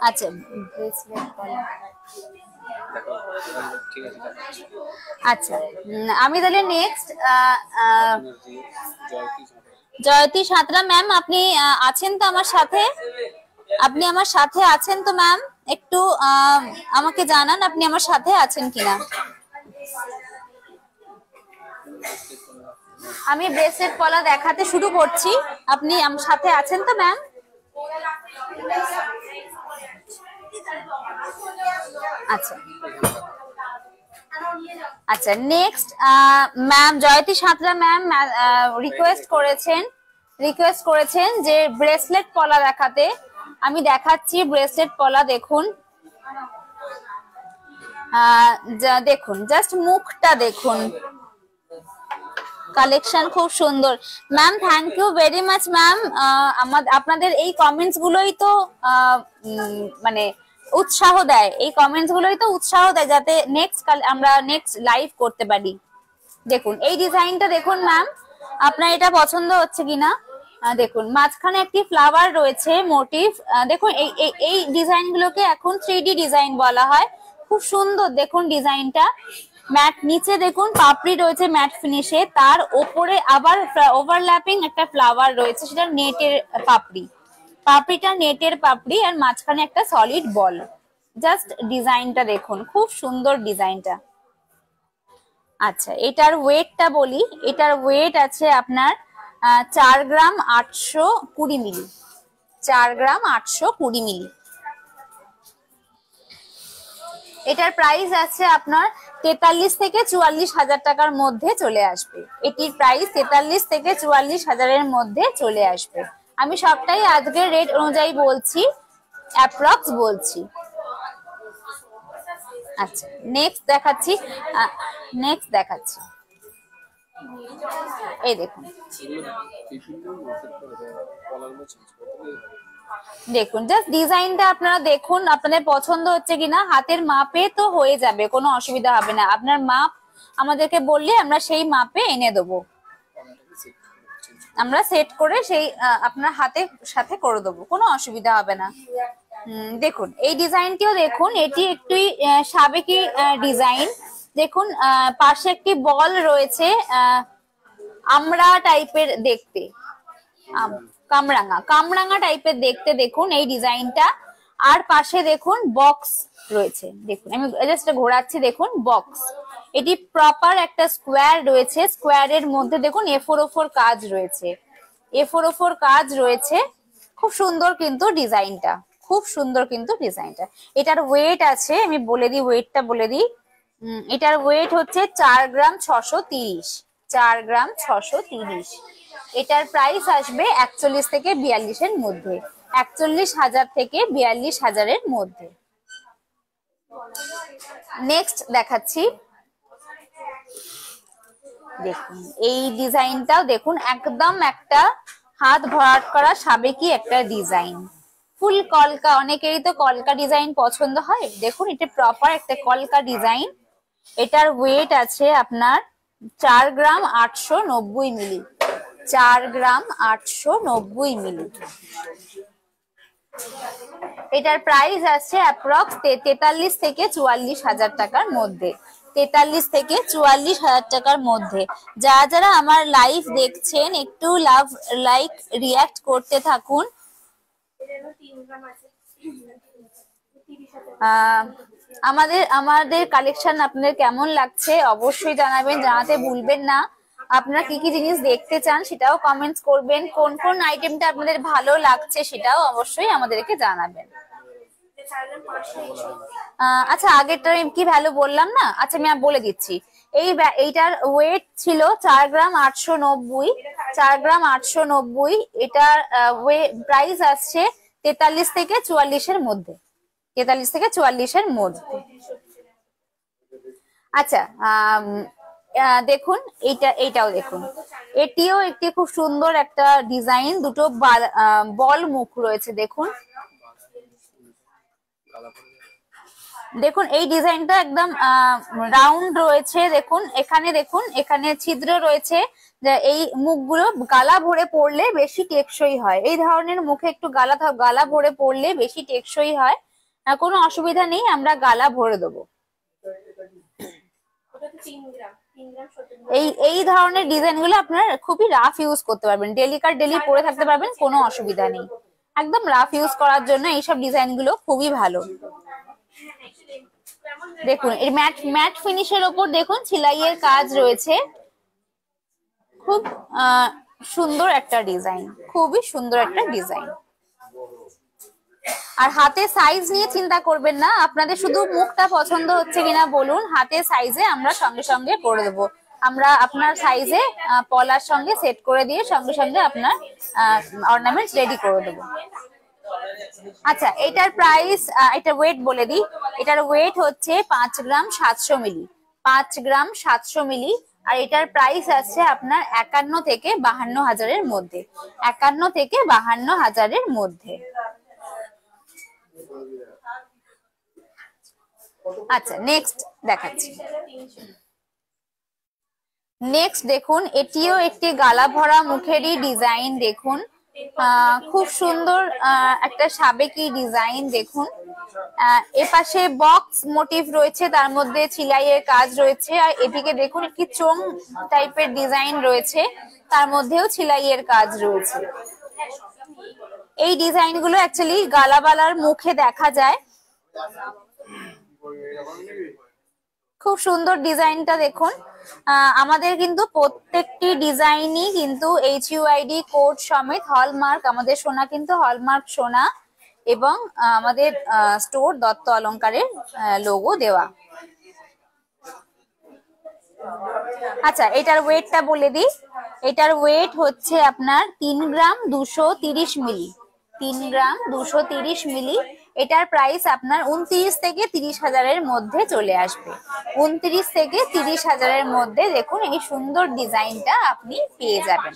আচ্ছা ব্রেসলেট পলা, আচ্ছা আমি তাহলে নেক্সট জয়তী সাঁতরা ম্যাম, আপনি আছেন তো আমার সাথে? আপনি আমার সাথে আছেন তো ম্যাম? একটু আমাকে জানান আপনি আমার সাথে আছেন কিনা। আমি ব্রেসলেট পলা দেখাতে শুরু করছি, আপনি আমার সাথে আছেন তো ম্যাম? আচ্ছা আচ্ছা next ma'am Jayati Santra ma'am request করেছেন যে ব্রেসলেট পলা দেখাতে। আমি দেখাচ্ছি ব্রেসলেট পলা। দেখুন দেখুন জাস্ট মুখটা দেখুন, কালেকশন খুব সুন্দর ma'am. Thank you very much ma'am. আপনাদের এই কমেন্টস গুলোই তো মানে উৎসাহ দেয়, এই কমেন্টস গুলোই তো উৎসাহ দেয় যাতে আমরা নেক্সট লাইভ করতে পারি। দেখুন এই ডিজাইনটা দেখুন ম্যাম, আপনার এটা পছন্দ হচ্ছে কিনা দেখুন। মাঝখানে একটি ফ্লাওয়ার রয়েছে মোটিভ। দেখুন এই ডিজাইন গুলোকে এখন 3D ডিজাইন বলা হয়। খুব সুন্দর দেখুন ডিজাইনটা। ম্যাট নিচে দেখুন পাপড়ি রয়েছে ম্যাট ফিনিশে, তার ওপরে আবার ওভারল্যাপিং একটা ফ্লাওয়ার রয়েছে, সেটা নেটের পাপড়ি। পাপড়িটা নেটের পাপড়ি আর মাঝখানে একটা সলিড বল। জাস্ট ডিজাইনটা দেখুন, খুব সুন্দর ডিজাইনটা। আচ্ছা এটার ওয়েটটা বলি, এটার ওয়েট আছে আপনার 4 গ্রাম 820 মিলি। 4 গ্রাম 820 মিলি। এটার প্রাইস আছে আপনার 43 থেকে 44 হাজার টাকার মধ্যে চলে আসবে। এটির প্রাইস 43 থেকে 44 হাজারের মধ্যে চলে আসবে। আমি সবটাই আজকের রেট অনুযায়ী বলছি, অ্যাপ্রক্স বলছি। আচ্ছা নেক্সট দেখাচ্ছি, এই দেখুন দেখুন জাস্ট ডিজাইনটা আপনারা দেখুন, আপনাদের পছন্দ হচ্ছে কিনা। হাতের মাপে তো হয়ে যাবে, কোনো অসুবিধা হবে না। আপনার মাপ আমাদেরকে বললে আমরা সেই মাপে এনে দেবো, আমরা সেট করে সেই আপনার হাতের সাথে করে দেবো, কোনো অসুবিধা হবে না। দেখুন এই ডিজাইনটিও দেখুন, এটি একটি সাবেকি ডিজাইন। দেখুন পাশে একটি বল রয়েছে, আমড়া টাইপের দেখতে, কামরাঙা টাইপের দেখতে দেখুন এই ডিজাইনটা। আর পাশে দেখুন বক্স রয়েছে, দেখুন আমি জাস্ট ঘোরাচ্ছি, দেখুন বক্স। এটি প্রপার একটা স্কোয়ার রয়েছে, স্কোয়ারের মধ্যে দেখুন A4 কাজ রয়েছে, A4 কাজ রয়েছে। খুব সুন্দর কিন্তু ডিজাইনটা, খুব সুন্দর কিন্তু ডিজাইনটা। এটার ওয়েট আছে, আমি বলে দিই ওয়েটটা বলে দিই। এটার ওয়েট হচ্ছে 4 গ্রাম 630। 4 গ্রাম 630। এটার প্রাইস আসবে 41 থেকে 42 এর মধ্যে, 41,000 থেকে 42,000-এর মধ্যে। নেক্সট দেখাচ্ছি, দেখুন এই ডিজাইনটাও দেখুন, একদম একটা হাত ভরাট করা সাবেকি একটা ডিজাইন। ফুল কলকা, অনেকেরই তো কলকা ডিজাইন পছন্দ হয়। দেখুন এটা প্রপার একটা কলকা ডিজাইন। এটার ওয়েট আছে আপনার 4 গ্রাম 890 মিলি। 4 গ্রাম 890 মিলি। এটার প্রাইস আছে অ্যাপ্রক্স 43 থেকে 44 হাজার টাকার মধ্যে। 43 থেকে 44 হাজার টাকার মধ্যে। যারা আমার লাইভ দেখছেন একটু লাইক রিয়াক্ট করতে থাকুন। আমাদের কালেকশন আপনাদের কেমন লাগছে অবশ্যই জানাবেন, জানাতে ভুলবেন না। আপনারা কি কি জিনিস দেখতে চান সেটাও কমেন্টস করবেন, কোন কোন আইটেমটা আপনাদের ভালো লাগছে সেটাও অবশ্যই আমাদেরকে জানাবেন। আচ্ছা আগেরটা কি ভ্যালু বললাম না, আচ্ছা আমি বলে দিচ্ছি। এইটার ওয়েট ছিল 4 গ্রাম 890। 4 গ্রাম 890। এটার প্রাইস আসছে 43 থেকে 44 এর মধ্যে। 43 থেকে 44 এর মধ্যে। আচ্ছা দেখুন এইটাও দেখুন, এটিও একটি খুব সুন্দর একটা ডিজাইন। দুটো বল মুখ রয়েছে দেখুন। দেখুন এই ডিজাইনটা একদম রাউন্ড রয়েছে, দেখুন এখানে, দেখুন এখানে ছিদ্র রয়েছে, যে এই মুখগুলো গালা ভরে পড়লে বেশি টেকসই হয়। এই ধরনের মুখে একটু গালা ভরে পড়লে বেশি টেকসই হয়। কোনো অসুবিধা নেই, আমরা গালা ভরে দেবো। এই ধরনের ডিজাইন গুলো আপনার খুবই রাফ ইউজ করতে পারবেন, ডেলি পরে থাকতে পারবেন, কোনো অসুবিধা নেই। একদম রাফ ইউজ করার জন্য এইসব ডিজাইন গুলো খুবই ভালো। দেখুন এই ম্যাট ফিনিশের ওপর দেখুন সেলাইয়ের কাজ রয়েছে, খুব সুন্দর একটা ডিজাইন, খুবই সুন্দর একটা ডিজাইন। আর হাতে সাইজ নিয়ে চিন্তা করবেন না, আপনাদের শুধু মুখটা পছন্দ হচ্ছে কিনা বলুন, হাতে সাইজে আমরা সঙ্গে সঙ্গে করে দেবো। আমরা আপনার সাইজে পলার সঙ্গে সেট করে দিয়ে সঙ্গে সঙ্গে আপনার অর্নামেন্টস রেডি করে দেবো। আচ্ছা এটার প্রাইস, এটা ওয়েট বলে দিই, এটার ওয়েট হচ্ছে 5 গ্রাম 700 মিলি, 5 গ্রাম 700 মিলি। আর এটার প্রাইস আছে আপনার 51 থেকে 52 হাজারের মধ্যে, 51 থেকে 52 হাজারের মধ্যে। আচ্ছা নেক্সট দেখাচ্ছি। নেক্সট দেখুন এটিও একটি গালা ভরা মুখেরই ডিজাইন, দেখুন খুব সুন্দর একটা সাবেকি ডিজাইন। দেখুন এপাশে বক্স মোটিভ রয়েছে, তার মধ্যে সেলাইয়ের কাজ রয়েছে, আর এদিকে দেখুন একটি চোং টাইপের ডিজাইন রয়েছে, তার মধ্যেও সেলাইয়ের কাজ রয়েছে। এই ডিজাইন গুলো অ্যাকচুয়ালি গালাবালার মুখে দেখা যায়, খুব সুন্দর ডিজাইনটা দেখুন। আমাদের কিন্তু প্রত্যেকটি ডিজাইনই কিন্তু HUID কোড সমেত হলমার্ক, আমাদের সোনা কিন্তু হলমার্ক সোনা, এবং আমাদের স্টোর দত্ত অলংকারের লোগো দেওয়া। আচ্ছা এটার ওয়েটটা বলে দিই, এটার ওয়েট হচ্ছে আপনার 3 গ্রাম 230 মিলি, 3 গ্রাম 230 মিলি। এটার প্রাইস আপনার 29 থেকে 30 হাজারের মধ্যে চলে আসবে, 29 থেকে 30 হাজারের মধ্যে। দেখুন এই সুন্দর ডিজাইনটা আপনি পেয়ে যাবেন।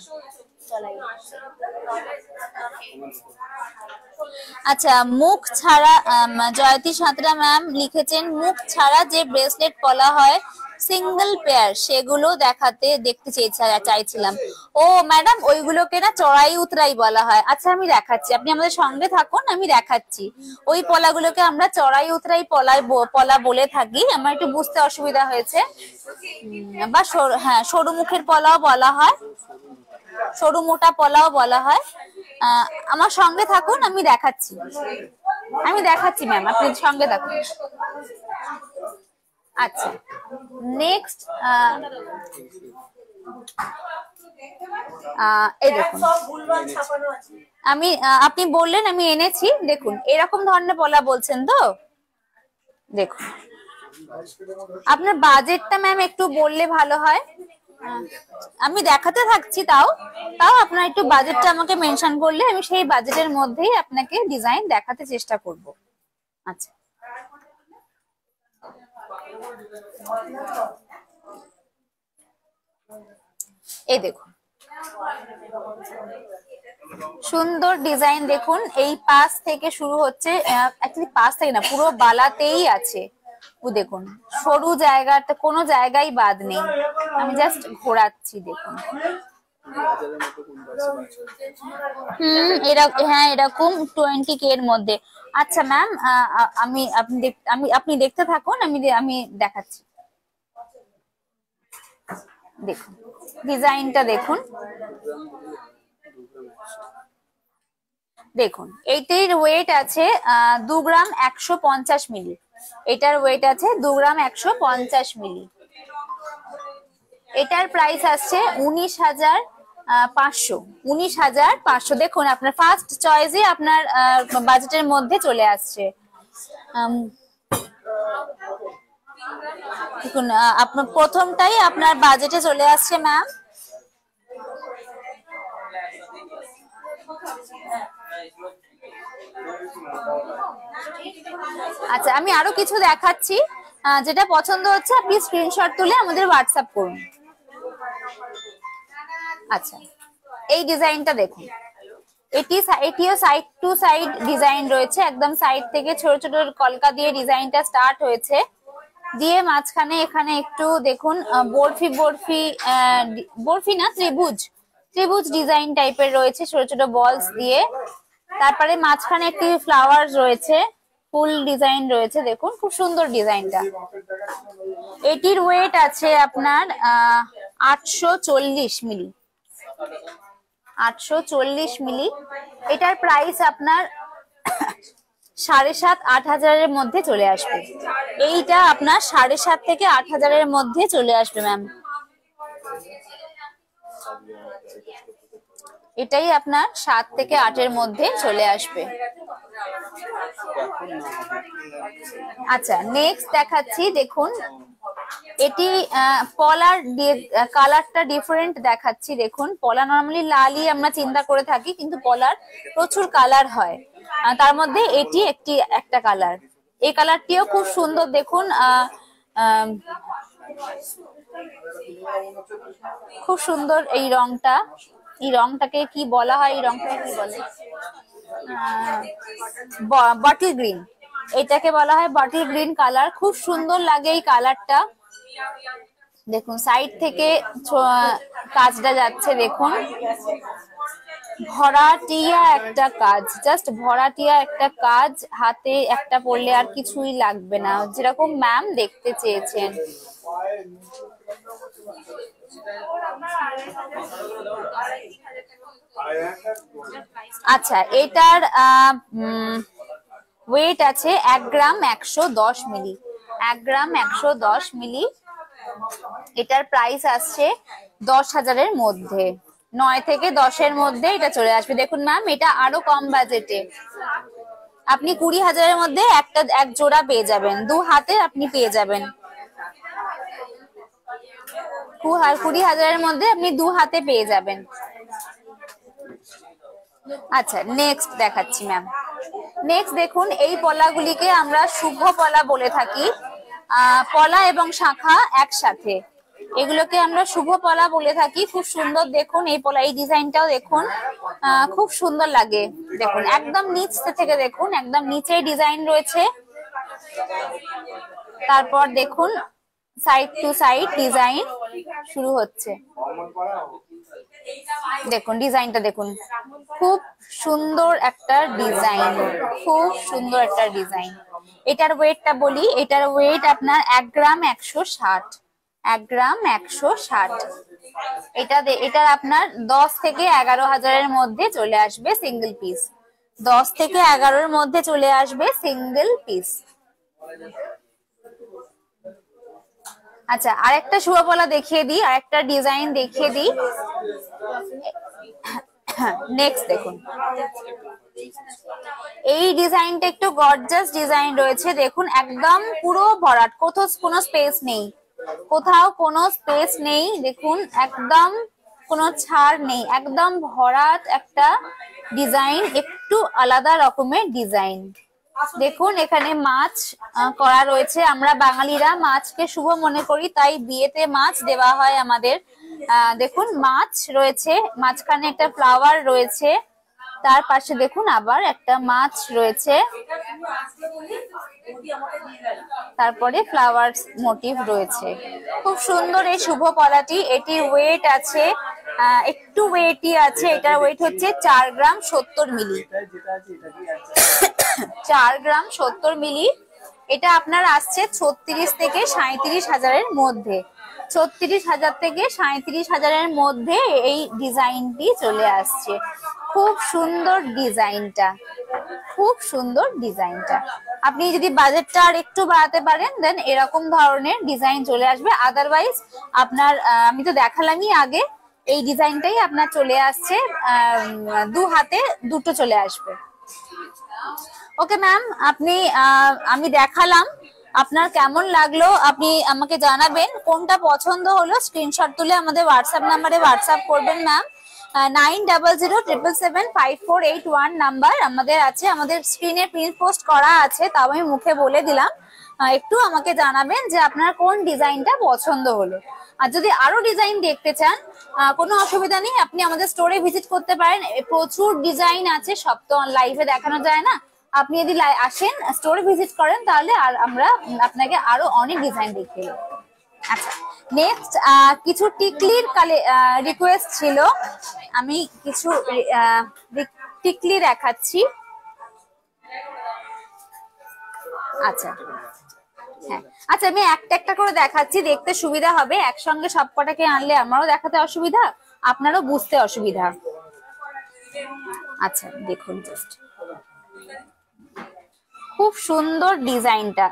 আচ্ছা মুখ ছাড়া, জয়তী সাঁতরা ম্যাম লিখেছেন মুখ ছাড়া যে ব্রেসলেট পলা হয় সিঙ্গেল পেয়ার, সেগুলো দেখতে চাইছিলাম। ও ম্যাডাম ওইগুলোকে না চড়াই উতরাই বলা হয়। আচ্ছা আমি দেখাচ্ছি, আপনি আমাদের সঙ্গে থাকুন, আমি দেখাচ্ছি। ওই পলাগুলোকে আমরা চড়াই উতরাই পলা বলে থাকি, আমার একটু বুঝতে অসুবিধা হয়েছে। বা হ্যাঁ সরু মুখের পলাও বলা হয়, সরু মোটা পলাও বলা হয়। আমার সঙ্গে থাকুন, আমি দেখাচ্ছি ম্যাম, আপনি সঙ্গে থাকুন। আচ্ছা নেক্সট এই দেখুন, আপনি বললেন আমি এনেছি, দেখুন এরকম ধরনের পলা বলছেন তো। দেখুন আপনার বাজেটটা ম্যাম একটু বললে ভালো হয়, আমি দেখাতে থাকছি, তাও আপনার একটু বাজেটটা আমাকে মেনশন করলে আমি সেই বাজেটের মধ্যেই আপনাকে ডিজাইন দেখাতে চেষ্টা করব। আচ্ছা এই দেখুন সুন্দর ডিজাইন, দেখুন এই পাশ থেকে শুরু হচ্ছে, অ্যাকচুয়ালি পাশ থেকে না পুরো বালাতেই আছে। ও দেখুন সরু জায়গাতে কোনো জায়গায় বাদ নেই, আমি জাস্ট ঘোরাচ্ছি। দেখুন হ্যাঁ এরকম 20K এর মধ্যে। আচ্ছা ম্যাম আপনি দেখতে থাকুন, আমি দেখাচ্ছি। দেখুন ডিজাইনটা দেখুন, দেখুন এইটার ওয়েট আছে 2 গ্রাম 150 মিলি, এটার ওয়েট আছে 2 গ্রাম 150 মিলি। এটার প্রাইস আসছে 19,500, 19,500। দেখুন আপনার ফার্স্ট চয়েসে আপনার বাজেটের মধ্যে চলে আসছে। দেখুন আপনার প্রথমটাই আপনার বাজেটে চলে আসছে ম্যাম। আচ্ছা আমি আরো কিছু দেখাচ্ছি, যেটা পছন্দ হচ্ছে আপনি স্ক্রিনশট তুলে আমাদের হোয়াটসঅ্যাপ করুন। আচ্ছা এই ডিজাইনটা দেখুন, এটিও সাইড টু সাইড ডিজাইন রয়েছে, একদম সাইড থেকে ছোট ছোট কলকা দিয়ে ডিজাইনটা স্টার্ট হয়েছে, দিয়ে মাঝখানে এখানে একটু দেখুন বরফি বরফি বরফি না ত্রিভুজ ত্রিভুজ ডিজাইন টাইপের রয়েছে ছোট ছোট বলস দিয়ে। তারপরে মাঝখানে একটি ফ্লাওয়ার রয়েছে, ফুল ডিজাইন রয়েছে, দেখুন খুব সুন্দর ডিজাইনটা। এটির ওয়েট আছে আপনার 840 মিলি, 840 মিলি। এটার প্রাইস আপনার 7,500-8,000-এর মধ্যে চলে আসবে। এইটা আপনার 7,500 থেকে 8,000-এর মধ্যে চলে আসবে ম্যাম। এটাই আপনার 7 থেকে 8-এর মধ্যে চলে আসবে। আচ্ছা, নেক্সট দেখাচ্ছি, দেখুন এটি পলার কালারটা ডিফারেন্ট দেখাচ্ছি। দেখুন পলা নরমালি লালই আমরা চিন্তা করে থাকি, কিন্তু পলার প্রচুর কালার হয়, তার মধ্যে এটি একটা কালার। এই কালারটিও খুব সুন্দর, দেখুন খুব সুন্দর এই রংটা। এই রংটাকে কি বলা হয়, এই রংটাকে কি বলে, বটল গ্রিন, এটাকে বলা হয় বটল গ্রিন কালার। খুব সুন্দর লাগে এই কালারটা। দেখুন সাইড থেকে কাজটা যাচ্ছে, দেখুন ভরাটিয়া একটা কাজ, জাস্ট ভরাটিয়া একটা কাজ, হাতে একটা পরলে আর কিছুই লাগবে না, যেরকম ম্যাম দেখতে চেয়েছেন। আচ্ছা, এটার ওয়েট আছে 1 গ্রাম 110 মিলি, 1 গ্রাম 110 মিলি। এটার প্রাইস আসছে 10,000-এর মধ্যে, 9 থেকে 10-এর মধ্যে এটা চলে আসবে। দেখুন ম্যাম, এটা আরো কম বাজেটে, আপনি 20,000-এর মধ্যে এক জোড়া পেয়ে যাবেন, 2 হাতে আপনি পেয়ে যাবেন। 20,000-এর মধ্যে আপনি 2 হাতে পেয়ে যাবেন। আচ্ছা, নেক্সট দেখাচ্ছি ম্যাম। নেক্সট দেখুন, এই পলাগুলিকে আমরা শুভ পলা বলে থাকি, পলা এবং শাখা একসাথে, এগুলোকে আমরা শুভ পলা বলে থাকি। খুব সুন্দর, দেখুন এই পলা, এই ডিজাইনটাও দেখুন খুব সুন্দর লাগে। দেখুন একদম নিচ থেকে, দেখুন একদম নিচে ডিজাইন রয়েছে, তারপর দেখুন সাইড টু সাইড ডিজাইন শুরু হচ্ছে। দেখুন ডিজাইনটা দেখুন, খুব সুন্দর একটা ডিজাইন, খুব সুন্দর একটা ডিজাইন। এটার ওয়েটটা বলি, এটার ওয়েট আপনার 1 গ্রাম 160, 1 গ্রাম 160। এটার আপনার 10 থেকে 11,000-এর মধ্যে চলে আসবে সিঙ্গেল পিস, 10 থেকে 11-এর মধ্যে চলে আসবে সিঙ্গেল পিস। আচ্ছা, আরেকটা শুভপলা দেখিয়ে দিই, আরেকটা ডিজাইন দেখিয়ে দিই। নেক্সট দেখুন, এই ডিজাইনটা একটু গর্জাস ডিজাইন রয়েছে, দেখুন একদম পুরো ভরাট, কোথাও কোনো স্পেস নেই, কোথাও কোনো স্পেস নেই, দেখুন একদম কোনো ছাড় নেই, একদম ভরাট একটা ডিজাইন, একটু আলাদা রকমের ডিজাইন। দেখুন এখানে মাছ করা রয়েছে, আমরা বাঙালিরা মাছকে শুভ মনে করি, তাই বিয়েতে মাছ দেওয়া হয় আমাদের। দেখুন মাছ রয়েছে, মাঝখানে একটা ফ্লাওয়ার রয়েছে, তার পাশে দেখুন আবার একটা মাছ রয়েছে, তারপরে ফ্লাওয়ার মোটিভ রয়েছে। খুব সুন্দর এই শুভ পলাটি। এটির ওয়েট আছে একটু ওয়েটই আছে, এটার ওয়েট হচ্ছে 4 গ্রাম 70 মিলি, 4 গ্রাম 70 মিলি। এটা আপনার আসছে 36 থেকে 37,000-এর মধ্যে, 36,000 থেকে 37,000-এর মধ্যে এই ডিজাইনটি চলে আসছে। খুব সুন্দর ডিজাইনটা, খুব সুন্দর ডিজাইনটা। আপনি যদি বাজেটটা আর একটু বাড়াতে পারেন, দেন এরকম ধরনের ডিজাইন চলে আসবে। আদারওয়াইজ আপনার আমি তো দেখালামই আগে, এই ডিজাইনটাই আপনার চলে আসছে, 2 হাতে দুটো চলে আসবে। ওকে ম্যাম, আমি দেখালাম, আপনার কেমন লাগলো আপনি আমাকে জানাবেন। কোনটা পছন্দ হলো স্ক্রিনশট তুলে আমাদের হোয়াটসঅ্যাপ নাম্বারে হোয়াটসঅ্যাপ করবেন ম্যাম। 9007775481 নাম্বার আমাদের আছে, আমাদের স্ক্রিনে প্রিন্ট পোস্ট করা আছে, তাও আমি মুখে বলে দিলাম। একটু আমাকে জানাবেন যে আপনার কোন ডিজাইনটা পছন্দ হলো। আর যদি আরো ডিজাইন দেখতে চান কোনো অসুবিধা নেই, আপনি আমাদের স্টোরে ভিজিট করতে পারেন। প্রচুর ডিজাইন আছে, সব তো লাইভে দেখানো যায় না। আপনি যদি আসেন স্টোরে ভিজিট করেন তাহলে আর আমরা আপনাকে আরো অনেক ডিজাইন দেখিয়ে দেবো। আচ্ছা, নেক্সট কিছু টিকলির রিকোয়েস্ট ছিল, আমি কিছু টিকলি দেখাচ্ছি। আচ্ছা হ্যাঁ, আচ্ছা আমি একটা একটা করে দেখাচ্ছি, দেখতে সুবিধা হবে। একসঙ্গে সবকটাকে আনলে আমারও দেখাতে অসুবিধা, আপনারও বুঝতে অসুবিধা। আচ্ছা দেখুন, জাস্ট খুব সুন্দর ডিজাইনটা।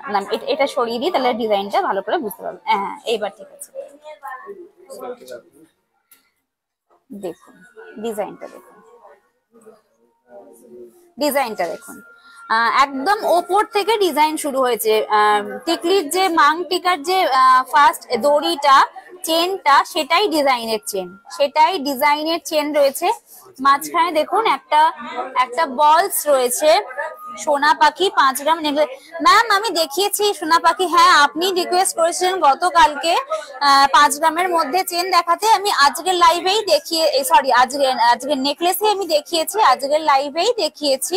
এটা সরিয়ে দিই, তাহলে ডিজাইনটা ভালো করে বুঝতে পারবেন। হ্যাঁ এইবার ঠিক আছে, দেখুন ডিজাইনটা দেখুন, ডিজাইনটা দেখুন। একদম ওপর থেকে ডিজাইন শুরু হয়েছে। টিকলির যে মাং টিকার যে ফার্স্ট দড়িটা, চেনটা, সেটাই ডিজাইনের চেন, সেটাই ডিজাইনের চেন রয়েছে। মাঝখানে দেখুন একটা বলস রয়েছে, সোনা পাখি 5 গ্রাম নেকলেস। ম্যাম আমি দেখিয়েছি সোনা পাখি, হ্যাঁ আপনি রিকোয়েস্ট করেছিলেন গতকালকে 5 গ্রামের মধ্যে চেন দেখাতে। আমি আজকের লাইভেই আজকের নেকলেসে আমি দেখিয়েছি, আজকের লাইভেই দেখিয়েছি।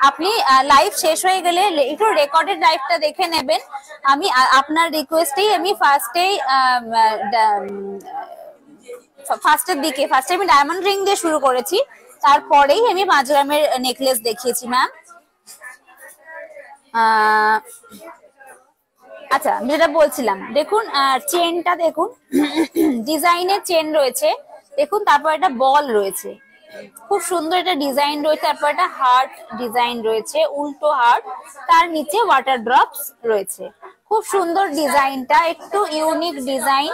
আপনি লাইভ শেষ হয়ে গেলে একটু রেকর্ডেড লাইভটা দেখে নেবেন। আমি আপনার রিকোয়েস্টেই আমি ফার্স্টের দিকে আমি ডায়মন্ড রিং দিয়ে শুরু করেছি, তারপরেই আমি 5 গ্রামের নেকলেস দেখিয়েছি ম্যাম। আচ্ছা আমি যেটা বলছিলাম, দেখুন চেনটা দেখুন, ডিজাইনের চেন রয়েছে দেখুন, তারপর একটা বল রয়েছে, খুব সুন্দর একটা ডিজাইন রয়েছে, তারপর একটা হার্ট ডিজাইন রয়েছে, উল্টো হার্ট, তার নিচে ওয়াটার ড্রপস রয়েছে। খুব সুন্দর ডিজাইনটা, একটু ইউনিক ডিজাইন।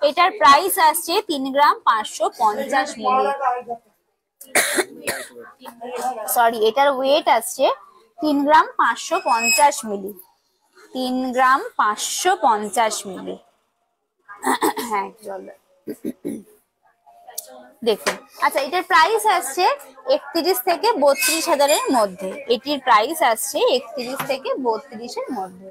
এটার প্রাইস আসছে 3 গ্রাম 550 মিলি। সরি, এটার ওয়েট আসছে 3 গ্রাম 550 মিলি, 3 গ্রাম 550 মিলি। হ্যাঁ চল দেখুন। আচ্ছা এটার প্রাইস আসছে 31 থেকে 32 হাজারের মধ্যে। এটির প্রাইস আসছে 31 থেকে 32 এর মধ্যে।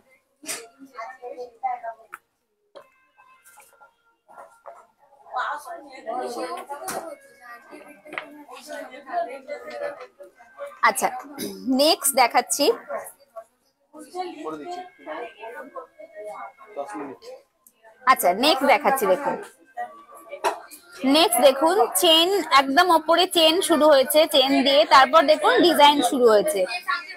আচ্ছা নেক্সট দেখাচ্ছি, আচ্ছা নেক্সট দেখাচ্ছি দেখুন। নেক্সট দেখুন, চেন একদম ওপরে চেন শুরু হয়েছে, চেন দিয়ে তারপর দেখুন ডিজাইন শুরু হয়েছে।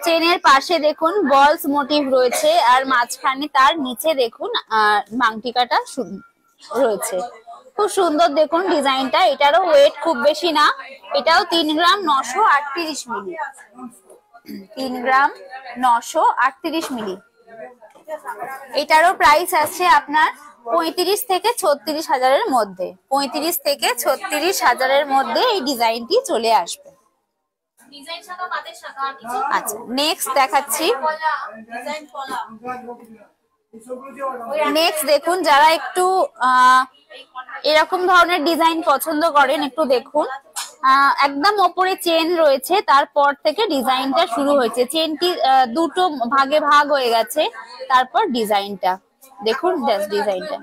চেনের পাশে দেখুন বলস মোটিভ রয়েছে, আর মাঝখানে তার নিচে দেখুন মাংটিকাটা রয়েছে। খুব সুন্দর দেখুন ডিজাইনটা। এটারও ওয়েট খুব বেশি না, এটাও 3 গ্রাম 938 মিলি, 3 গ্রাম 938 মিলি। এটারও প্রাইস আছে আপনার 35 থেকে 36 হাজারের মধ্যে, 35 থেকে 36 হাজারের মধ্যে এই ডিজাইনটি চলে আসবে। আচ্ছা নেক্সট দেখাচ্ছি। নেক্সট দেখুন, যারা একটু এরকম ধরনের ডিজাইন পছন্দ করেন একটু দেখুন। একদম ওপরে চেন রয়েছে, তারপর থেকে ডিজাইনটা শুরু হয়েছে। চেনটি দুটো ভাগে ভাগ হয়ে গেছে, তারপর ডিজাইনটা দেখুন। ডিজাইনটা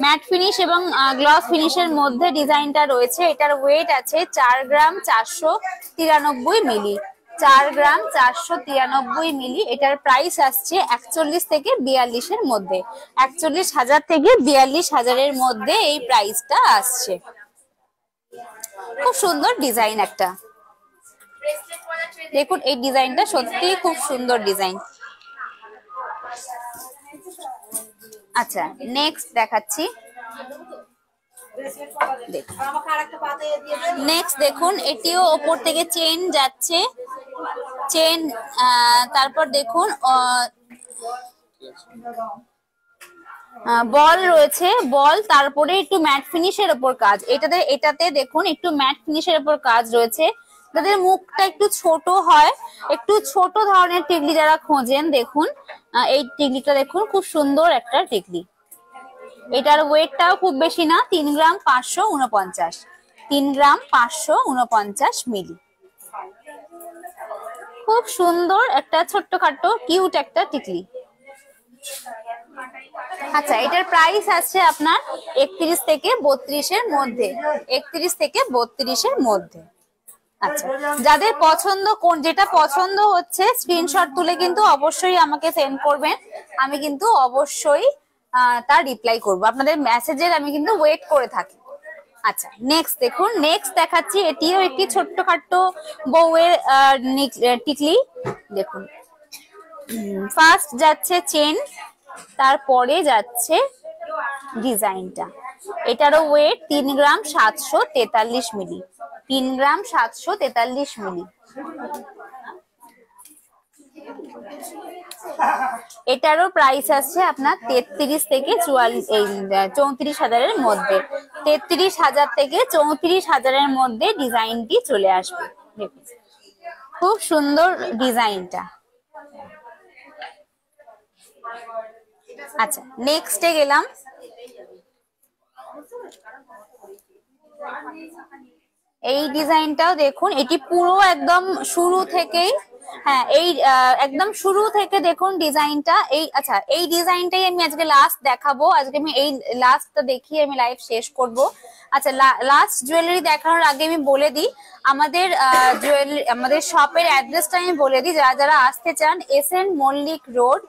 ম্যাট ফিনিশ এবং গ্লস ফিনিশের মধ্যে ডিজাইনটা রয়েছে। এটার ওয়েট আছে 4 গ্রাম 493 মিলি, 4 গ্রাম 493 মিলি। এটার প্রাইস আসছে 41 থেকে 42 এর মধ্যে, 41 হাজার থেকে 42 হাজারের মধ্যে এই প্রাইসটা আসছে। খুব সুন্দর ডিজাইন একটা, দেখুন এই ডিজাইনটা সত্যি খুব সুন্দর ডিজাইন। আচ্ছা নেক্সট দেখাচ্ছি। নেক্সট দেখুন, এটিও ওপর থেকে চেন যাচ্ছে, চেন তারপর দেখুন বল রয়েছে, বল, তারপরে একটু ম্যাট ফিনিশের ওপর কাজ। এটাতে দেখুন একটু ম্যাট ফিনিশের ওপর কাজ রয়েছে। যাদের মুখটা একটু ছোট হয়, একটু ছোট ধরনের টিকলি যারা খোঁজেন, দেখুন এই টিকলিটা দেখুন, খুব সুন্দর একটা টিকলি। এটার ওয়েটটাও খুব বেশি না, 3 গ্রাম 549, 3 গ্রাম 549 মিলি। খুব সুন্দর একটা ছোট্টখাট্টো কিউট একটা টিকলি। আচ্ছা, এটার প্রাইস আছে আপনার 31 থেকে 32-এর মধ্যে, 31 থেকে 32-এর মধ্যে। আচ্ছা, যাদের পছন্দ যেটা পছন্দ হচ্ছে স্ক্রিনশট তুলে কিন্তু অবশ্যই আমাকে সেন্ড করবেন, আমি কিন্তু অবশ্যই তার রিপ্লাই করব, আপনাদের মেসেজের আমি কিন্তু ওয়েট করে থাকি। আচ্ছা, নেক্সট দেখুন, নেক্সট দেখাচ্ছি, এটিও একটি ছোট্টখাট্ট বউয়ের টিকলি। দেখুন, ফার্স্ট যাচ্ছে চেন, তারপরে যাচ্ছে ডিজাইনটা। এটারও ওয়েট 3 গ্রাম 743 মিলি, 3 গ্রাম 743 মিলি। এটারও প্রাইস আছে আপনার 33 থেকে 34,000-এর মধ্যে, 33,000 থেকে 34,000-এর মধ্যে ডিজাইনটি চলে আসবে। দেখুন, খুব সুন্দর ডিজাইনটা। আচ্ছা, নেক্সটে গেলাম। এই ডিজাইনটাও দেখুন, এটি পুরো একদম শুরু থেকেই, হ্যাঁ এই একদম শুরু থেকে দেখুন ডিজাইনটা। এই আচ্ছা, এই ডিজাইনটাই আমি আজকে লাস্ট দেখাবো, আজকে আমি এই লাস্টটা দেখিয়ে আমি লাইভ শেষ করব। আচ্ছা, লাস্ট জুয়েলারি দেখানোর আগে আমি বলে দিই আমাদের জুয়েলারি, আমাদের শপের অ্যাড্রেসটা আমি বলে দিই, যারা যারা আসতে চান, SN Mallick road,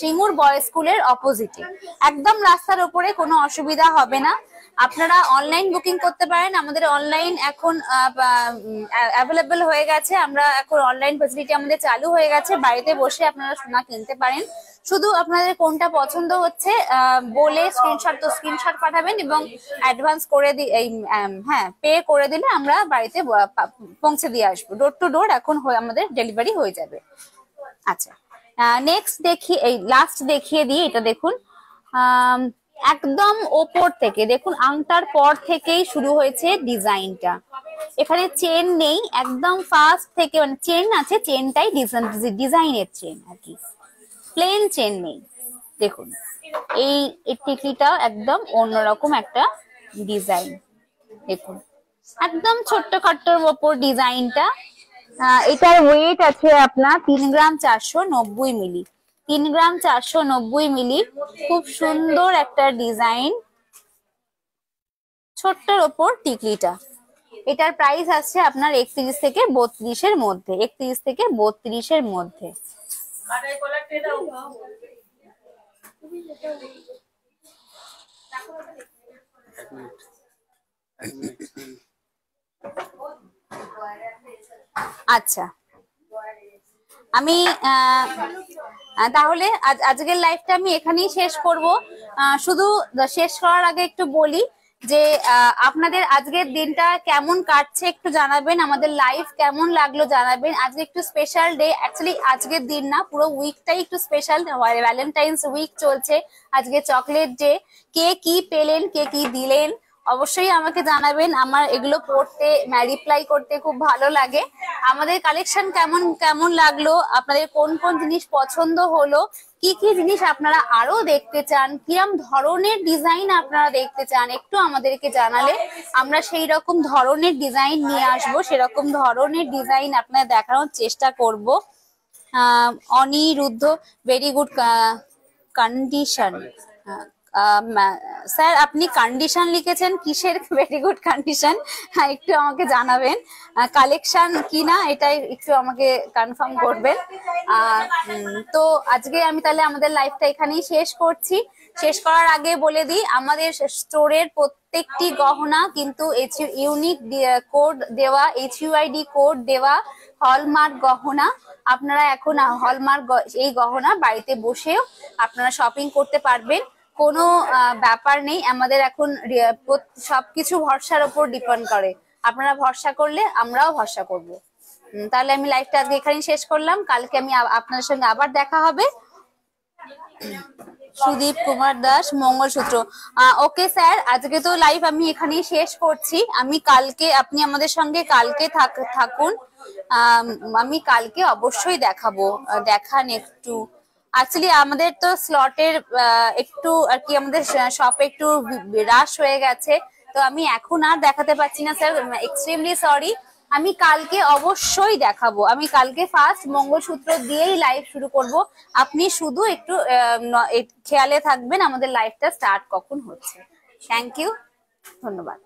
Singur boys স্কুলের অপোজিটে, একদম রাস্তার উপরে, কোনো অসুবিধা হবে না। আপনারা অনলাইন বুকিং করতে পারেন, আমাদের অনলাইন এখন অ্যাভেলেবল হয়ে গেছে, আমরা এখন অনলাইন ফেসিলিটি আমাদের চালু হয়ে গেছে, বাড়িতে বসে আপনারা সোনা কিনতে পারেন। শুধু আপনাদের কোনটা পছন্দ হচ্ছে বলে স্ক্রিনশট পাঠাবেন এবং অ্যাডভান্স করে হ্যাঁ পে করে দিলে আমরা বাড়িতে পৌঁছে দিয়ে আসবো, ডোর টু ডোর এখন আমাদের ডেলিভারি হয়ে যাবে। আচ্ছা, নেক্সট দেখি, এই লাস্ট দেখিয়ে দিই, এটা দেখুন একদম ওপর থেকে দেখুন, আংটার পর থেকেই শুরু হয়েছে ডিজাইনটা। এখানে চেন নেই, একদম ফার্স্ট থেকে, মানে চেন আছে, চেনটাই ডিজাইনের চেন আর কি, প্লেন চেন নেই। দেখুন, এই টিকলিটাও একদম অন্যরকম একটা ডিজাইন। দেখুন, একদম ছোট্টখাট্টোর ওপর ডিজাইনটা। এটার ওয়েট আছে আপনার 3 গ্রাম 490 মিলি, 3 গ্রাম 490 মিলি। খুব সুন্দর একটা ডিজাইন, ছোট্টর ওপর টিকলিটা। এটার প্রাইস আছে আপনার 31 থেকে 32-এর মধ্যে, 31 থেকে 32-এর মধ্যে। আচ্ছা, আমি তাহলে আজকের লাইভটা আমি এখানেই শেষ করব। শুধু শেষ করার আগে একটু বলি যে আপনাদের আজকের দিনটা কেমন কাটছে একটু জানাবেন, আমাদের লাইভ কেমন লাগলো জানাবেন। আজকে একটু স্পেশাল ডে, অ্যাকচুয়ালি আজকের দিন না, পুরো উইকটাই একটু স্পেশাল, ভ্যালেন্টাইন্স উইক চলছে, আজকে চকলেট ডে। কে কি পেলেন, কে কি দিলেন অবশ্যই আমাকে জানাবেন, আমার এগুলো পড়তে রিপ্লাই করতে খুব ভালো লাগে। আমাদের কালেকশন কেমন কেমন লাগলো, আপনাদের কোন কোন জিনিস পছন্দ হলো, কি কি জিনিস আপনারা আরো দেখতে চান, কিরম ধরনের ডিজাইন আপনারা দেখতে চান, একটু আমাদেরকে জানালে আমরা সেই রকম ধরনের ডিজাইন নিয়ে আসবো, সেরকম ধরনের ডিজাইন আপনাদের দেখানোর চেষ্টা করব। Aniruddha, very good condition. Sir আপনি কন্ডিশন লিখেছেন, কিসের ভেরি গুড কন্ডিশন, একটু আমাকে জানাবেন। কালেকশন কিনা এটাই একটু আমাকে কনফার্ম করবেন। তো আজকে আমি তাহলে আমাদের লাইভটা এখানেই শেষ করছি। শেষ করার আগে বলে দিই, আমাদের স্টোরের প্রত্যেকটি গহনা কিন্তু ইউনিক কোড দেওয়া, HUID কোড দেওয়া হলমার্ক গহনা। আপনারা এখন হলমার্ক এই গহনা বাড়িতে বসেও আপনারা শপিং করতে পারবেন, কোনো ব্যাপার নেই। আমাদের এখন সবকিছু ভরসার উপর ডিপেন্ড করে, আপনারা ভরসা করলে আমরাও ভরসা করব। তাহলে আমি লাইভটা আজকে এখানেই শেষ করলাম, কালকে আমি আপনার সঙ্গে আবার দেখা হবে। সুদীপ কুমার দাস, মঙ্গলসূত্র, ওকে স্যার, আজকে তো লাইভ আমি এখানেই শেষ করছি। আমি কালকে, আপনি আমাদের সঙ্গে কালকে থাকুন, আমি কালকে অবশ্যই দেখাবো, দেখান একটু। অ্যাকচুয়ালি আমাদের তো স্লটের একটু আর কি, আমাদের শপে একটু রাশ হয়ে গেছে, তো আমি এখন আর দেখাতে পারছি না স্যার, এক্সট্রিমলি সরি। আমি কালকে অবশ্যই দেখাবো, আমি কালকে ফার্স্ট মঙ্গলসূত্র দিয়েই লাইভ শুরু করব। আপনি শুধু একটু খেয়ালে থাকবেন আমাদের লাইভটা স্টার্ট কখন হচ্ছে। থ্যাংক ইউ, ধন্যবাদ।